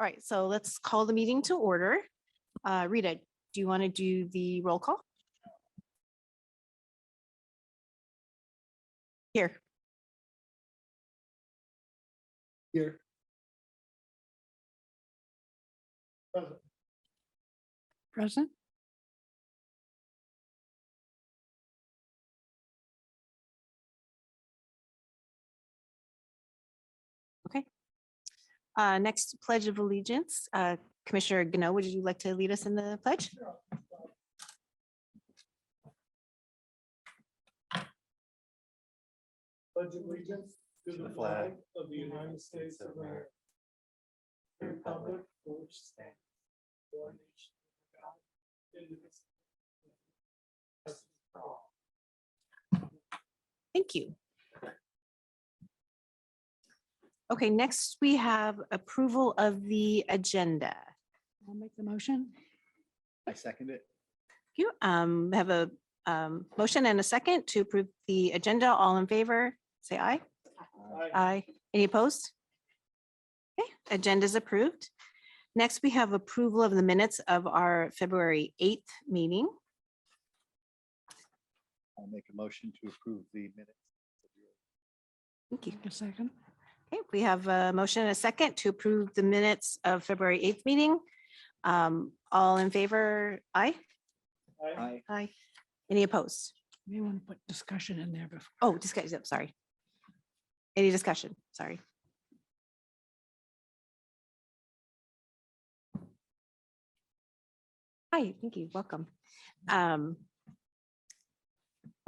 All right, so let's call the meeting to order. Rita, do you want to do the roll call? Here. Here. Present. Okay. Next, Pledge of Allegiance. Commissioner Gano, would you like to lead us in the pledge? Pledge allegiance to the flag of the United States of America. The republic for which stands one nation under God, indivisible, for all. Thank you. Okay, next we have approval of the agenda. I'll make the motion. I second it. You have a motion and a second to approve the agenda. All in favor, say aye. Aye. Any opposed? Okay, agenda is approved. Next, we have approval of the minutes of our February 8th meeting. I'll make a motion to approve the minutes. Thank you. A second. Okay, we have a motion and a second to approve the minutes of February 8th meeting. All in favor, aye? Aye. Aye. Any opposed? May want to put discussion in there before. Oh, discussion, sorry. Any discussion? Sorry. Hi, thank you. Welcome.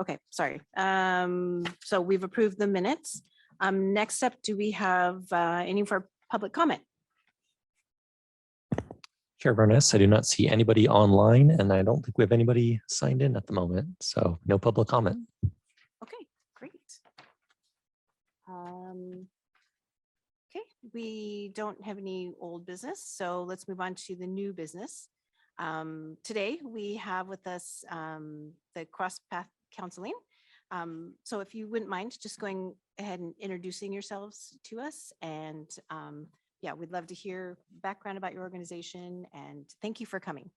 Okay, sorry. So we've approved the minutes. Next up, do we have any for public comment? Chair Burness, I do not see anybody online and I don't think we have anybody signed in at the moment. So no public comment. Okay, great. Okay, we don't have any old business, so let's move on to the new business. Today we have with us the Cross Path Counseling. So if you wouldn't mind just going ahead and introducing yourselves to us, and yeah, we'd love to hear background about your organization, and thank you for coming.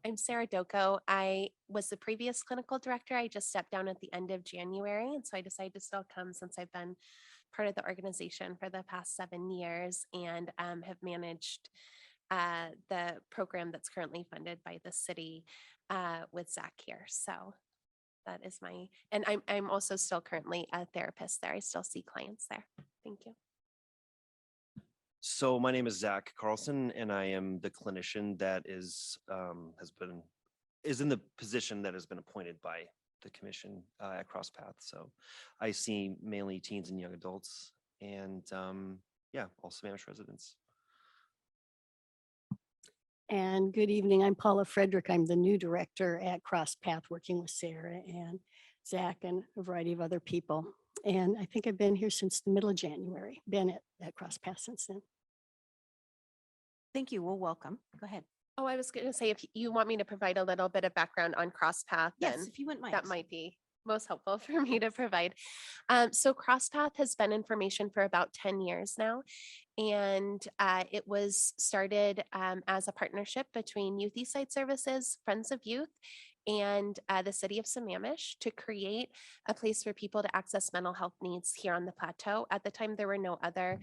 I'm Sarah Doko. I was the previous clinical director. I just stepped down at the end of January, and so I decided to still come since I've been part of the organization for the past 7 years and have managed the program that's currently funded by the city with Zach here. So that is my, and I'm also still currently a therapist there. I still see clients there. Thank you. So my name is Zach Carlson, and I am the clinician that is in the position that has been appointed by the commission at CrossPath. So I see mainly teens and young adults, and yeah, all Sammamish residents. And good evening. I'm Paula Frederick. I'm the new director at CrossPath, working with Sarah and Zach and a variety of other people. And I think I've been here since the middle of January, been at CrossPath since then. Thank you. Well, welcome. Go ahead. Oh, I was going to say, if you want me to provide a little bit of background on CrossPath, Yes, then if you wouldn't mind. that might be most helpful for me to provide. So CrossPath has been in formation for about 10 years now. And it was started as a partnership between Youth Eastside Services, Friends of Youth, and the city of Sammamish to create a place for people to access mental health needs here on the plateau. At the time, there were no other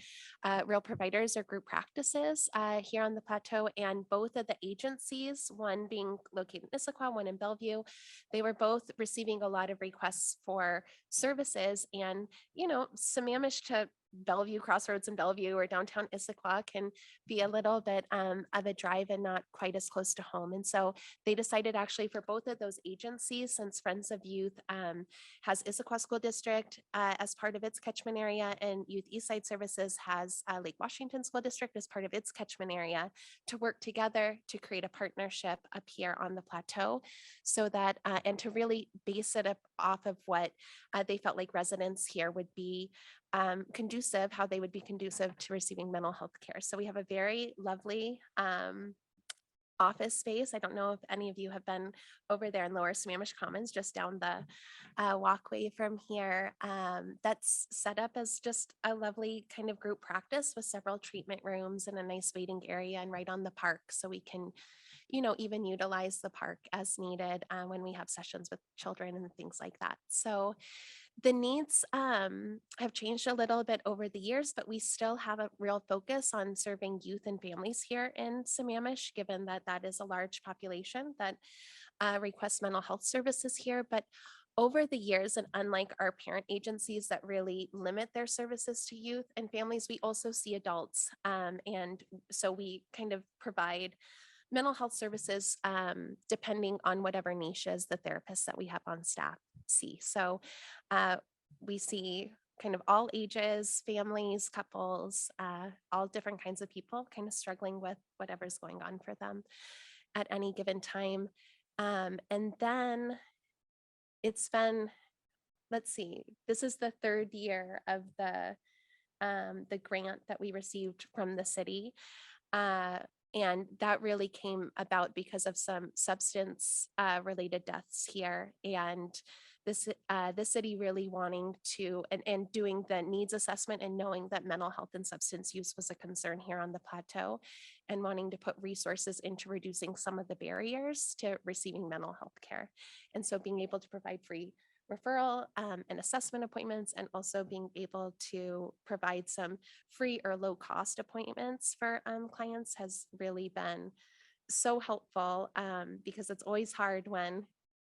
real providers or group practices here on the plateau, and both of the agencies, one being located in Issaquah, one in Bellevue, they were both receiving a lot of requests for services. And, you know, Sammamish to Bellevue, Crossroads in Bellevue or downtown Issaquah can be a little bit of a drive and not quite as close to home. And so they decided actually for both of those agencies, since Friends of Youth has Issaquah School District as part of its catchment area, and Youth Eastside Services has Lake Washington School District as part of its catchment area, to work together to create a partnership up here on the plateau, so that and to really base it up off of what they felt like residents here would be conducive, how they would be conducive to receiving mental health care. So we have a very lovely office space. I don't know if any of you have been over there in Lower Sammamish Commons, just down the walkway from here. That's set up as just a lovely kind of group practice with several treatment rooms and a nice waiting area and right on the park. So we can, even utilize the park as needed when we have sessions with children and things like that. So the needs have changed a little bit over the years, but we still have a real focus on serving youth and families here in Sammamish, given that that is a large population that requests mental health services here. But over the years, and unlike our parent agencies that really limit their services to youth and families, we also see adults. And so we kind of provide mental health services depending on whatever niches the therapists that we have on staff see. So we see kind of all ages, families, couples, all different kinds of people kind of struggling with whatever's going on for them at any given time. And then it's been, let's see, this is the third year of the grant that we received from the city. And that really came about because of some substance related deaths here. And this the city really wanting to and doing the needs assessment and knowing that mental health and substance use was a concern here on the plateau, and wanting to put resources into reducing some of the barriers to receiving mental health care. And so being able to provide free referral and assessment appointments, and also being able to provide some free or low cost appointments for clients has really been so helpful, because it's always hard when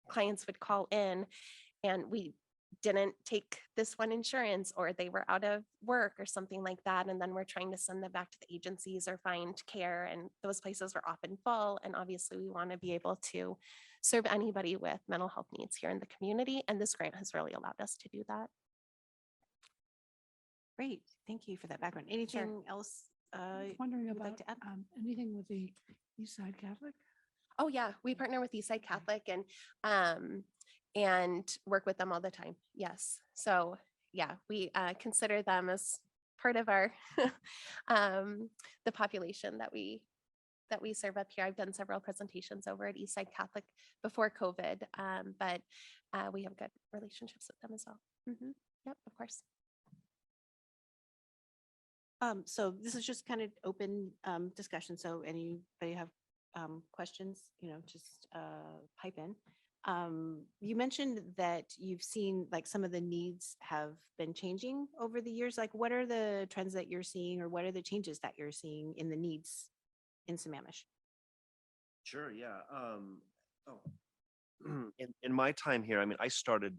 clients would call in and we didn't take this one insurance, or they were out of work or something like that. And then we're trying to send them back to the agencies or find care, and those places are often full. And obviously we want to be able to serve anybody with mental health needs here in the community. And this grant has really allowed us to do that. Great. Thank you for that background. Anything else? Wondering you'd like about to add? anything with the East Side Catholic? Oh yeah, we partner with Eastside Catholic and work with them all the time. Yes. So yeah, we consider them as part of our the population that we serve up here. I've done several presentations over at Eastside Catholic before COVID, but we have good relationships with them as well. Yep, of course. So this is just kind of open discussion. So anybody have questions, just pipe in. You mentioned that you've seen like some of the needs have been changing over the years. Like what are the trends that you're seeing, or what are the changes that you're seeing in the needs in Sammamish? Sure, yeah. In my time here, I mean, I started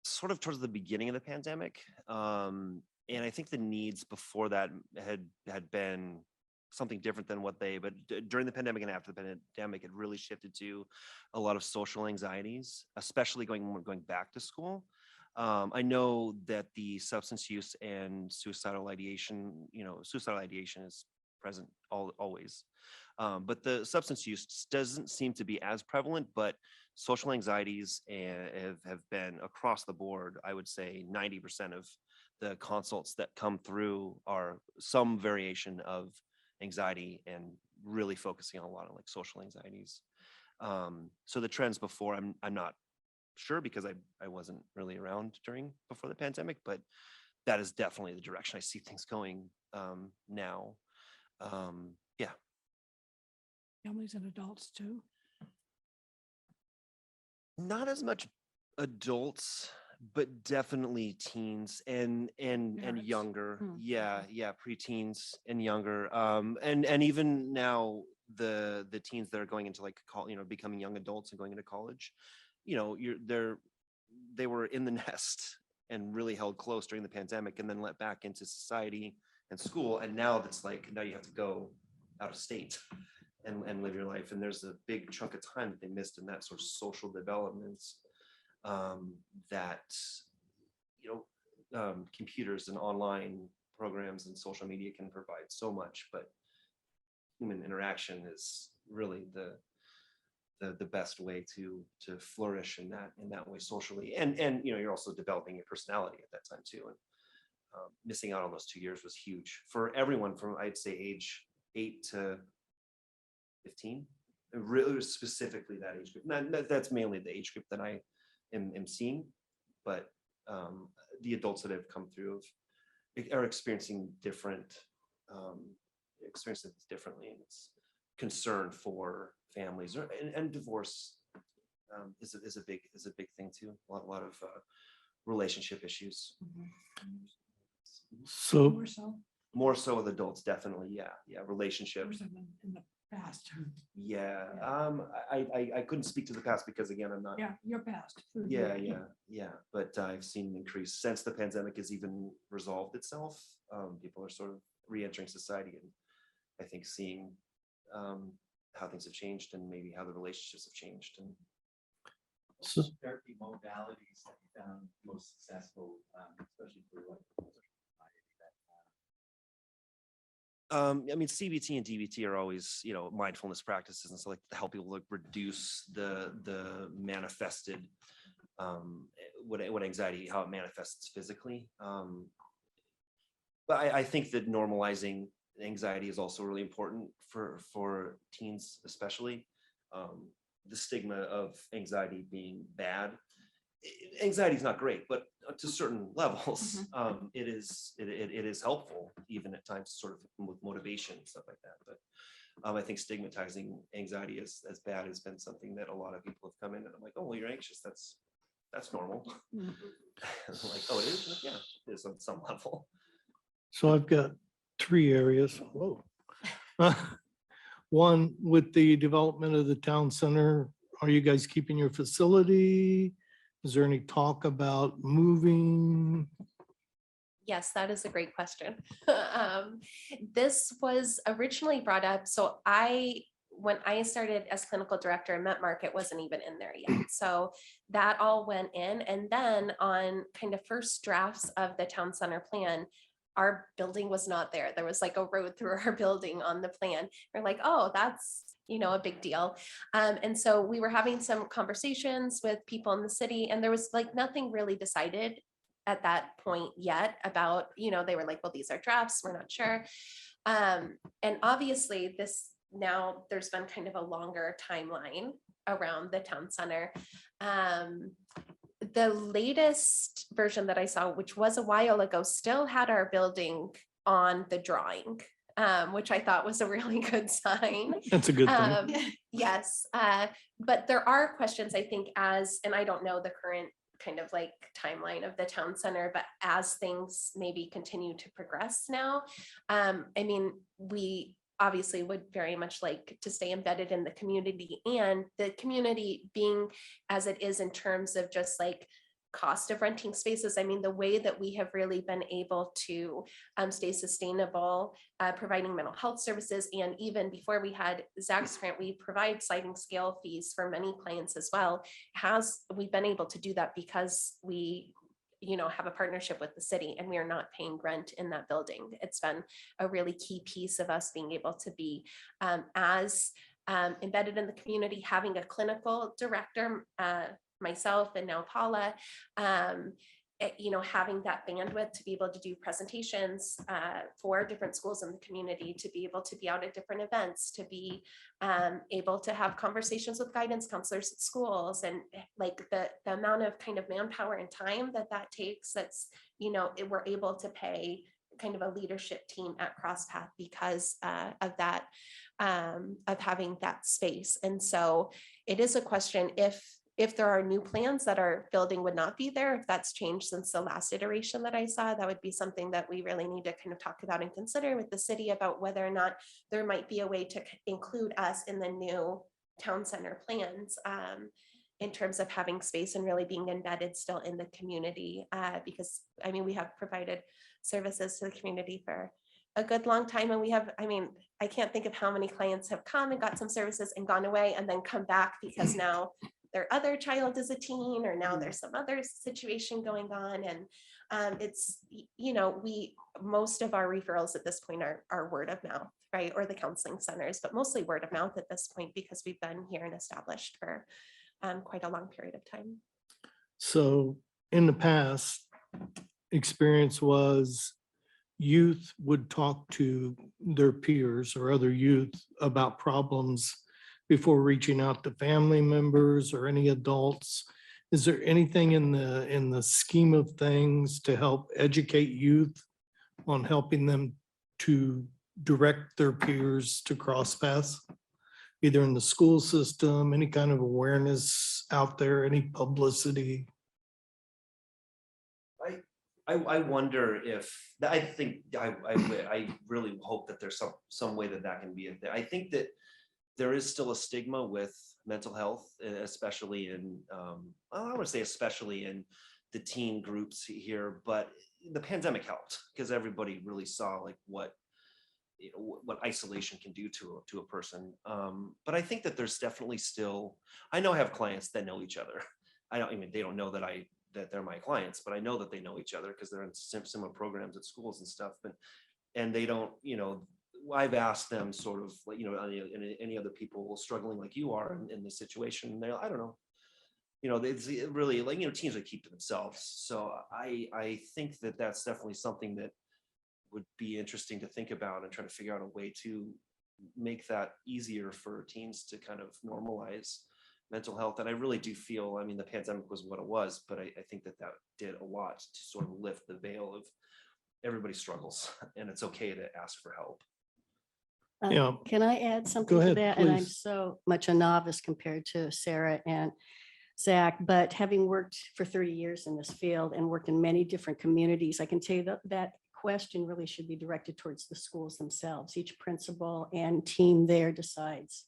sort of towards the beginning of the pandemic. And I think the needs before that had been something different than what but during the pandemic and after the pandemic, it really shifted to a lot of social anxieties, especially going back to school. I know that the substance use and suicidal ideation is present always. But the substance use doesn't seem to be as prevalent, but social anxieties have been across the board. I would say 90% of the consults that come through are some variation of anxiety, and really focusing on a lot of like social anxieties. So the trends before, I'm not sure, because I wasn't really around before the pandemic, but that is definitely the direction I see things going now. Yeah. Families and adults too? Not as much adults, but definitely teens and Parents. younger. Hmm. Yeah, preteens and younger. And even now the teens that are going into like becoming young adults and going into college, they were in the nest and really held close during the pandemic, and then let back into society and school. And now now you have to go out of state and live your life. And there's a big chunk of time that they missed in that sort of social developments that computers and online programs and social media can provide so much, but human interaction is really the best way to flourish in that way socially. And you're also developing your personality at that time too. And missing out on those 2 years was huge for everyone from, I'd say, age 8 to 15, really specifically that age group. That's mainly the age group that I am seeing, but the adults that have come through are experiencing experiences differently, and it's concern for families and divorce is a big thing too. A lot of relationship issues. So More so, More so with adults, definitely. Yeah, relationships. more so than in the past. Yeah. I couldn't speak to the past because again, I'm not. Yeah, your past. Yeah. But I've seen an increase since the pandemic has even resolved itself. People are sort of re-entering society, and I think seeing how things have changed and maybe how the relationships have changed. And So- therapy modalities that you found most successful, especially for like I mean, CBT and DBT are always, mindfulness practices and so like to help people like reduce the manifested what anxiety, how it manifests physically. But I think that normalizing anxiety is also really important for teens, especially. The stigma of anxiety being bad. Anxiety is not great, but to certain levels, it is helpful, even at times, sort of with motivation and stuff like that. But I think stigmatizing anxiety as bad has been something that a lot of people have come in, and I'm like, oh, well, you're anxious. That's normal. I'm like, oh, it is. Like, yeah, it is on some level. So I've got 3 areas. Whoa. One, with the development of the town center, are you guys keeping your facility? Is there any talk about moving? Yes, that is a great question. This was originally brought up. So when I started as clinical director, Met Market wasn't even in there yet. So that all went in. And then on kind of first drafts of the town center plan, our building was not there. There was like a road through our building on the plan. We're like, oh, that's, a big deal. And so we were having some conversations with people in the city, and there was like nothing really decided at that point yet about, they were like, well, these are drafts, we're not sure. And obviously now there's been kind of a longer timeline around the town center. The latest version that I saw, which was a while ago, still had our building on the drawing, which I thought was a really good sign. That's a good thing. Yes, but there are questions, I think, and I don't know the current kind of like timeline of the town center, but as things maybe continue to progress now, I mean, we obviously would very much like to stay embedded in the community, and the community being as it is in terms of just like cost of renting spaces. I mean, the way that we have really been able to stay sustainable, providing mental health services, and even before we had Zach's grant, we provide sliding scale fees for many clients as well. We've been able to do that because we have a partnership with the city, and we are not paying rent in that building. It's been a really key piece of us being able to be as embedded in the community, having a clinical director, myself and now Paula, having that bandwidth to be able to do presentations for different schools in the community, to be able to be out at different events, to be able to have conversations with guidance counselors at schools, and like the amount of kind of manpower and time that takes, we're able to pay kind of a leadership team at CrossPath because of that, of having that space. And so it is a question if there are new plans that our building would not be there, if that's changed since the last iteration that I saw, that would be something that we really need to kind of talk about and consider with the city about whether or not there might be a way to include us in the new town center plans in terms of having space and really being embedded still in the community. Because I mean, we have provided services to the community for a good long time. And I can't think of how many clients have come and got some services and gone away and then come back because now their other child is a teen, or now there's some other situation going on. And it's, most of our referrals at this point are word of mouth, right? Or the counseling centers, but mostly word of mouth at this point because we've been here and established for quite a long period of time. So in the past, experience was youth would talk to their peers or other youth about problems before reaching out to family members or any adults. Is there anything in the scheme of things to help educate youth on helping them to direct their peers to cross paths? Either in the school system, any kind of awareness out there, any publicity? I wonder if, I think, I really hope that there's some way that that can be in there. I think that there is still a stigma with mental health, especially in, I don't want to say especially in the teen groups here, but the pandemic helped because everybody really saw like what isolation can do to a person. But I think that there's definitely still, I know I have clients that know each other. I mean, they don't know that they're my clients, but I know that they know each other because they're in similar programs at schools and stuff. And they don't, I've asked them sort of like, any other people struggling like you are in this situation, and I don't know. It's really like, teens would keep to themselves. So I think that that's definitely something that would be interesting to think about and try to figure out a way to make that easier for teens to kind of normalize mental health. And I really do feel, I mean, the pandemic was what it was, but I think that did a lot to sort of lift the veil of everybody struggles and it's okay to ask for help. Yeah. Can I add something to ahead, that? And I'm please. so much a novice compared to Sarah and Zach, but having worked for 30 years in this field and worked in many different communities, I can tell you that that question really should be directed towards the schools themselves. Each principal and team there decides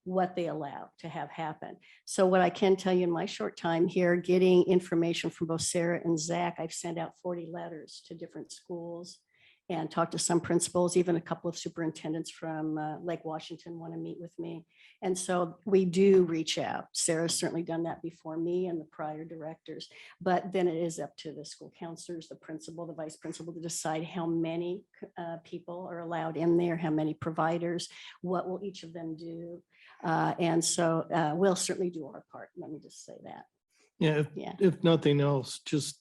what they allow to have happen. So what I can tell you in my short time here, getting information from both Sarah and Zach, I've sent out 40 letters to different schools and talked to some principals, even a couple of superintendents from Lake Washington want to meet with me. And so we do reach out. Sarah's certainly done that before me and the prior directors, but then it is up to the school counselors, the principal, the vice principal to decide how many people are allowed in there, how many providers, what will each of them do. And so we'll certainly do our part. Let me just say that. Yeah, if nothing else, just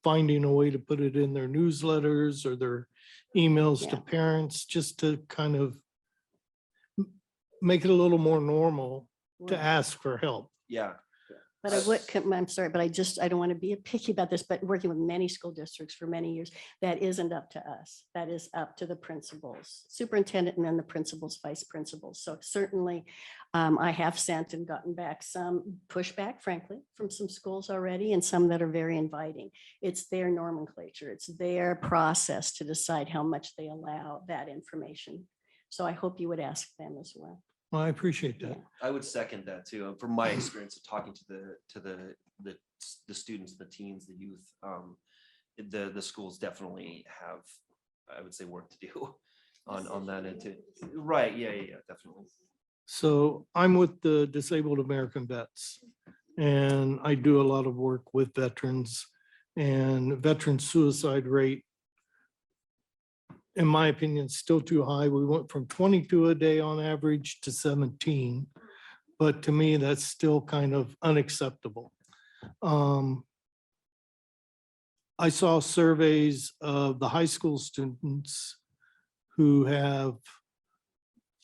finding a way to put it in their newsletters or their emails to Yeah. parents, just to kind of make it a little more normal to Right. ask for help. Yeah. But I would, I'm sorry, but I don't want to be picky about this, but working with many school districts for many years, that isn't up to us. That is up to the principals, superintendent, and then the principals, vice principals. So certainly I have sent and gotten back some pushback, frankly, from some schools already, and some that are very inviting. It's their nomenclature. It's their process to decide how much they allow that information. So I hope you would ask them as well. Well, I appreciate that. Yeah. I would second that too. From my experience of talking to the students, the teens, the youth, the schools definitely have, I would say, work to do on that end too. Right? Yeah, definitely. So I'm with the Disabled American Vets, and I do a lot of work with veterans, and veteran suicide rate, in my opinion, is still too high. We went from 22 a day on average to 17. But to me, that's still kind of unacceptable. I saw surveys of the high school students who have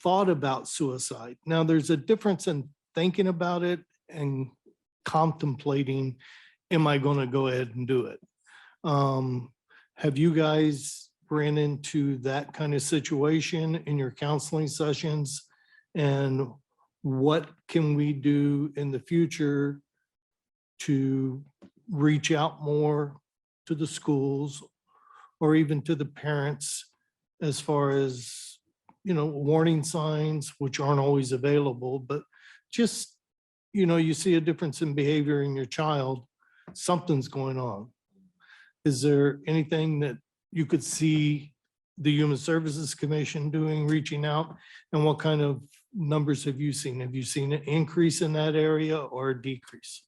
thought about suicide. Now, there's a difference in thinking about it and contemplating, am I going to go ahead and do it? Have you guys ran into that kind of situation in your counseling sessions? And what can we do in the future to reach out more to the schools or even to the parents as far as, warning signs, which aren't always available, but just, you see a difference in behavior in your child, something's going on. Is there anything that you could see the Human Services Commission doing, reaching out? And what kind of numbers have you seen? Have you seen an increase in that area or a decrease?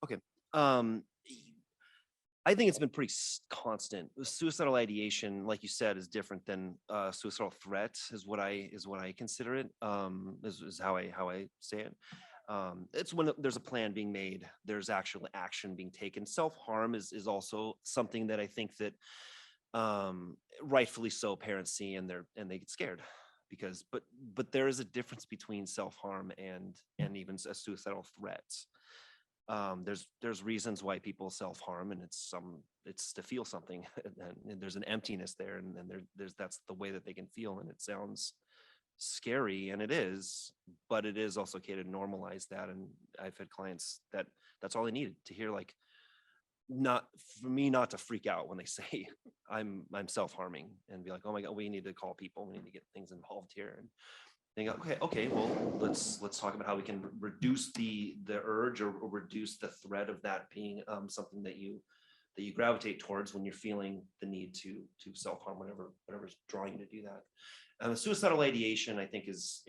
Okay. I think it's been pretty constant. Suicidal ideation, like you said, is different than suicidal threat, is what I consider it. Is how I say it. It's when there's a plan being made, there's actual action being taken. Self-harm is also something that I think that rightfully so parents see and they get scared because but there is a difference between self-harm and even a suicidal threats. There's reasons why people self-harm, and it's to feel something, and there's an emptiness there, and there's that's the way that they can feel, and it sounds scary, and it is, but it is also okay to normalize that. And I've had clients that's all they needed to hear, like, not for me not to freak out when they say I'm self-harming, and be like, oh my God, we need to call people, we need to get things involved here. And they go, okay, well, let's talk about how we can reduce the urge or reduce the threat of that being something that you gravitate towards when you're feeling the need to self-harm, whatever's drawing you to do that. And the suicidal ideation, I think, is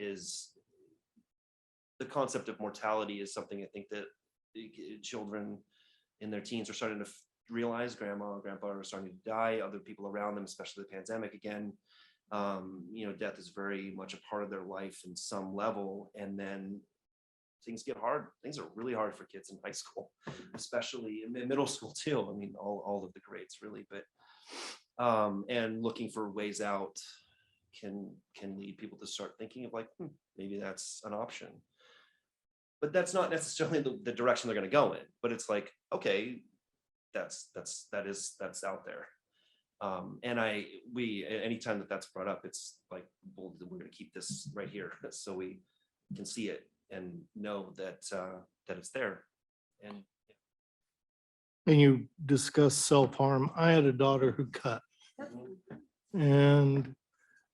the concept of mortality is something I think that children in their teens are starting to realize. Grandma and grandpa are starting to die, other people around them, especially the pandemic again. Death is very much a part of their life in some level. And then things get hard. Things are really hard for kids in high school, especially in middle school too. I mean, all of the grades really, but and looking for ways out can lead people to start thinking of like, maybe that's an option. But that's not necessarily the direction they're going to go in. But it's like, okay, that's out there. And anytime that's brought up, it's like, well, we're going to keep this right here so we can see it and know that it's there. And you discuss self-harm. I had a daughter who cut. And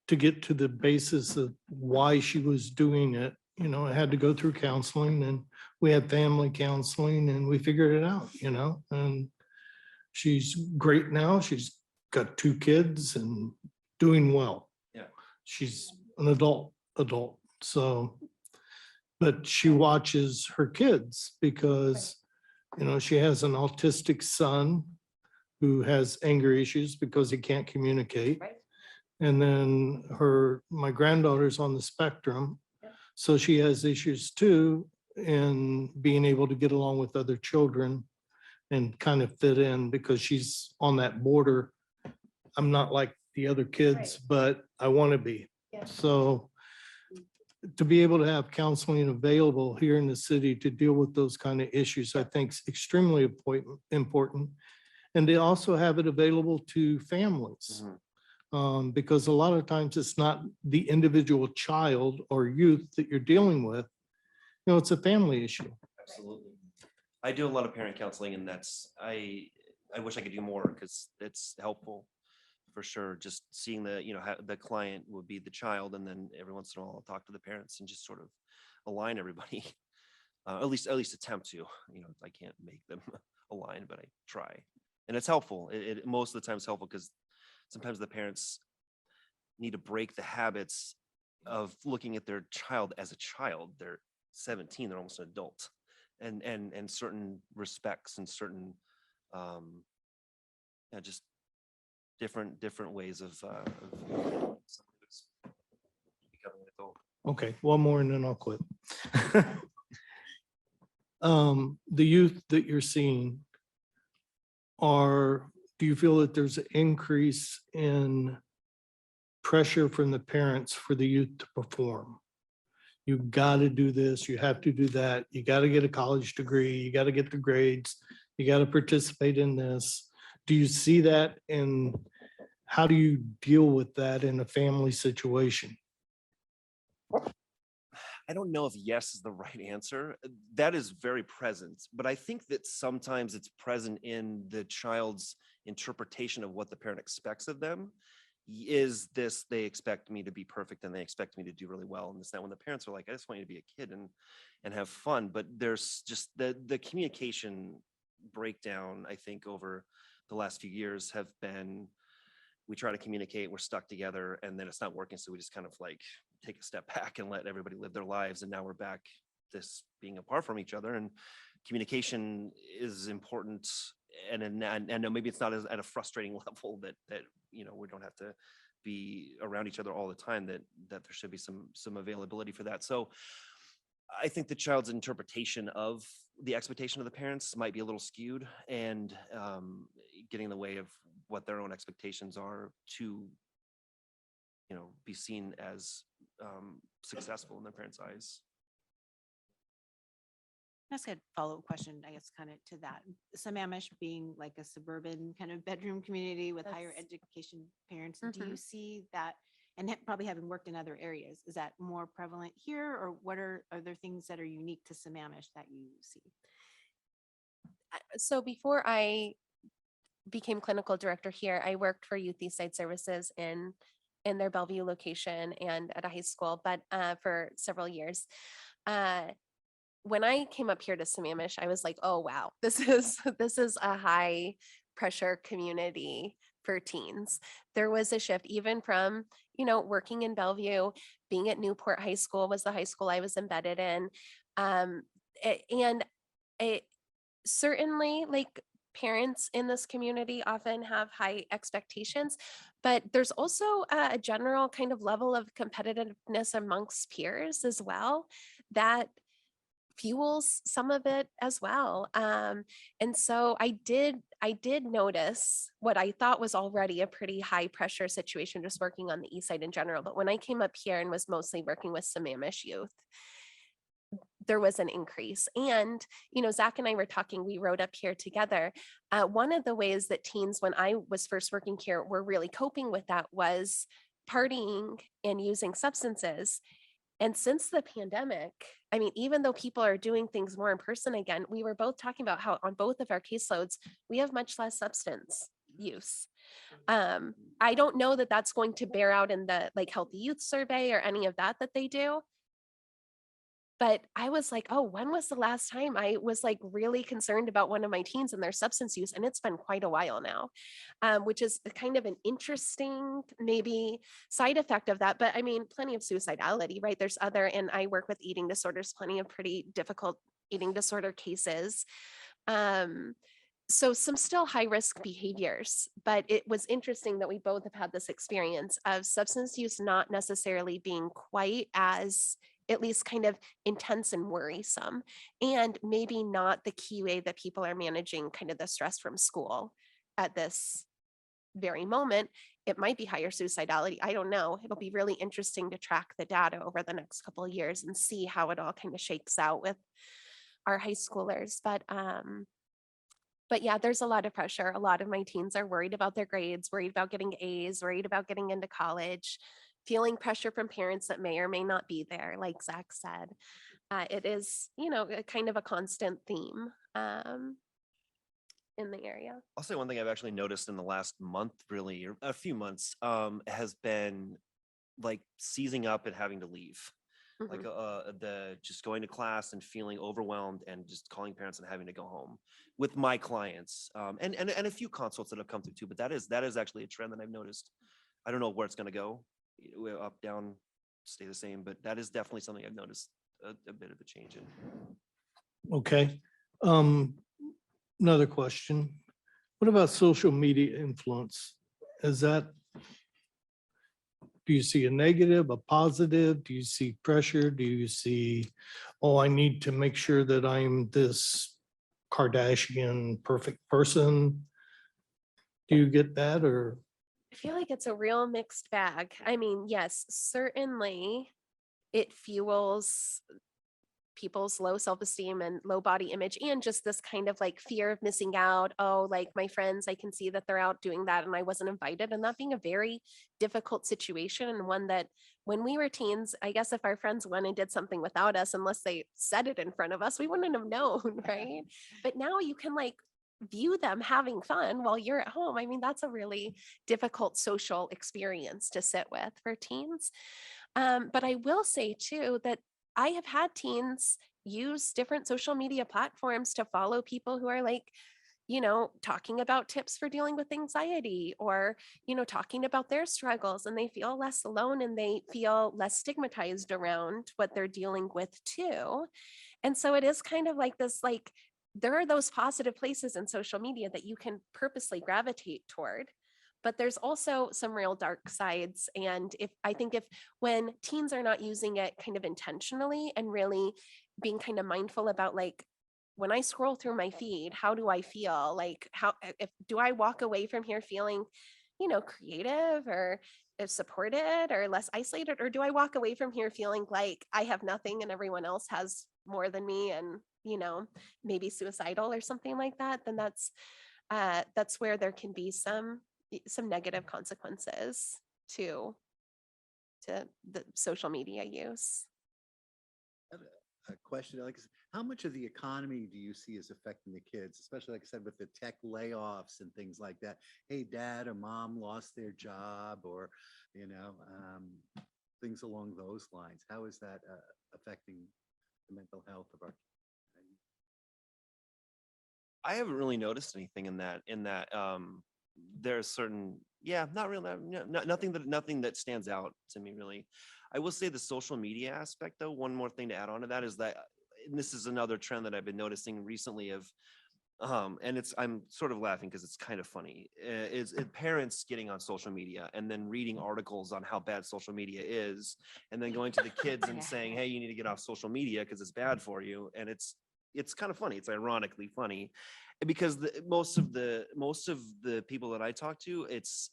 to get to the basis of why she was doing it, I had to go through counseling, and we had family counseling, and we figured it out, and she's great now. She's got 2 kids and doing well. Yeah. She's an adult. So, but she watches her kids because, she has an autistic son who has anger issues because he can't communicate. Right. And then my granddaughter's on the spectrum. So she has issues too in being able to get along with other children and kind of fit in because she's on that border. I'm not like the other kids, but I want to be. Yeah. So to be able to have counseling available here in the city to deal with those kind of issues, I think is extremely important. And they also have it available to families. Because a lot of times it's not the individual child or youth that you're dealing with. It's a family issue. absolutely. I do a lot of parent counseling, and I wish I could do more because it's helpful for sure. Just seeing the client would be the child, and then every once in a while I'll talk to the parents and just sort of align everybody. At least attempt to. I can't make them align, but I try, and it's helpful. It most of the time it's helpful because sometimes the parents need to break the habits of looking at their child as a child. They're 17, they're almost an adult, and certain respects and certain just different ways of becoming an adult. Okay, one more and then I'll quit. The youth that you're seeing do you feel that there's an increase in pressure from the parents for the youth to perform? You got to do this, you have to do that, you got to get a college degree, you got to get the grades, you got to participate in this. Do you see that, and how do you deal with that in a family situation? I don't know if yes is the right answer. That is very present, but I think that sometimes it's present in the child's interpretation of what the parent expects of them. Is this, they expect me to be perfect and they expect me to do really well. And it's that when the parents are like, I just want you to be a kid and have fun. But there's just the communication breakdown, I think, over the last few years have been, we try to communicate, we're stuck together, and then it's not working. So we just kind of like take a step back and let everybody live their lives. And now we're back this being apart from each other, and communication is important. And maybe it's not at a frustrating level that we don't have to be around each other all the time, that there should be some availability for that. So I think the child's interpretation of the expectation of the parents might be a little skewed, and getting in the way of what their own expectations are to, be seen as successful in their parents' eyes. That's a good follow-up question, I guess, kind of to that. Sammamish being like a suburban kind of bedroom community with higher That's- education parents, do you Mhm. see that? And probably having worked in other areas, is that more prevalent here, or what are there things that are unique to Sammamish that you see? So before I became clinical director here, I worked for Youth Eastside Services in their Bellevue location and at a high school, but for several years. When I came up here to Sammamish, I was like, oh wow, this is a high pressure community for teens. There was a shift even from, working in Bellevue, being at Newport High School was the high school I was embedded in. And it certainly, like, parents in this community often have high expectations, but there's also a general kind of level of competitiveness amongst peers as well that fuels some of it as well. And so I did notice what I thought was already a pretty high pressure situation just working on the east side in general. But when I came up here and was mostly working with Sammamish youth, there was an increase. And, Zach and I were talking, we rode up here together. One of the ways that teens, when I was first working here, were really coping with that was partying and using substances. And since the pandemic, I mean, even though people are doing things more in person again, we were both talking about how on both of our caseloads, we have much less substance use. I don't know that that's going to bear out in the healthy youth survey or any of that they do. But I was like, oh, when was the last time I was really concerned about one of my teens and their substance use? And it's been quite a while now, which is kind of an interesting maybe side effect of that. But I mean, plenty of suicidality, right? There's and I work with eating disorders, plenty of pretty difficult eating disorder cases. So some still high risk behaviors, but it was interesting that we both have had this experience of substance use not necessarily being quite as at least kind of intense and worrisome, and maybe not the key way that people are managing kind of the stress from school at this very moment. It might be higher suicidality. I don't know. It'll be really interesting to track the data over the next couple of years and see how it all kind of shakes out with our high schoolers. But yeah, there's a lot of pressure. A lot of my teens are worried about their grades, worried about getting A's, worried about getting into college, feeling pressure from parents that may or may not be there, like Zach said. It is, a kind of a constant theme in the area. I'll say one thing I've actually noticed in the last month, really, or a few months, has been seizing up and having to leave. Mhm. The just going to class and feeling overwhelmed and just calling parents and having to go home with my clients, and a few consults that have come through too. But that is actually a trend that I've noticed. I don't know where it's going to go, up, down, stay the same, but that is definitely something I've noticed a bit of a change in. Okay. Another question. What about social media influence? Do you see a negative, a positive? Do you see pressure? Do you see, oh, I need to make sure that I'm this Kardashian perfect person? Do you get that, or? I feel like it's a real mixed bag. I mean, yes, certainly it fuels people's low self-esteem and low body image, and just this kind of fear of missing out. Oh, my friends, I can see that they're out doing that and I wasn't invited. And that being a very difficult situation, and one that when we were teens, I guess if our friends went and did something without us, unless they said it in front of us, we wouldn't have known, right? But now you can view them having fun while you're at home. I mean, that's a really difficult social experience to sit with for teens. But I will say too that I have had teens use different social media platforms to follow people who are talking about tips for dealing with anxiety, or, talking about their struggles, and they feel less alone and they feel less stigmatized around what they're dealing with too. And so it is kind of this, there are those positive places in social media that you can purposely gravitate toward. But there's also some real dark sides. And I think when teens are not using it kind of intentionally and really being kind of mindful about like, when I scroll through my feed, how do I feel? Like if do I walk away from here feeling, creative or supported or less isolated, or do I walk away from here feeling like I have nothing and everyone else has more than me and, maybe suicidal or something like that? Then that's where there can be some negative consequences to the social media use. A question, like, how much of the economy do you see is affecting the kids, especially like I said, with the tech layoffs and things like that? Hey, dad or mom lost their job, or, things along those lines. How is that affecting the mental health of our? I haven't really noticed anything in that there's certain, not really, nothing that stands out to me really. I will say the social media aspect though, one more thing to add on to that is that, and this is another trend that I've been noticing recently of, and I'm sort of laughing because it's kind of funny, is parents getting on social media and then reading articles on how bad social media is, and then going to the kids and saying, hey, you need to get off social media because it's bad for you. And it's kind of funny. It's ironically funny because most of the people that I talk to, it's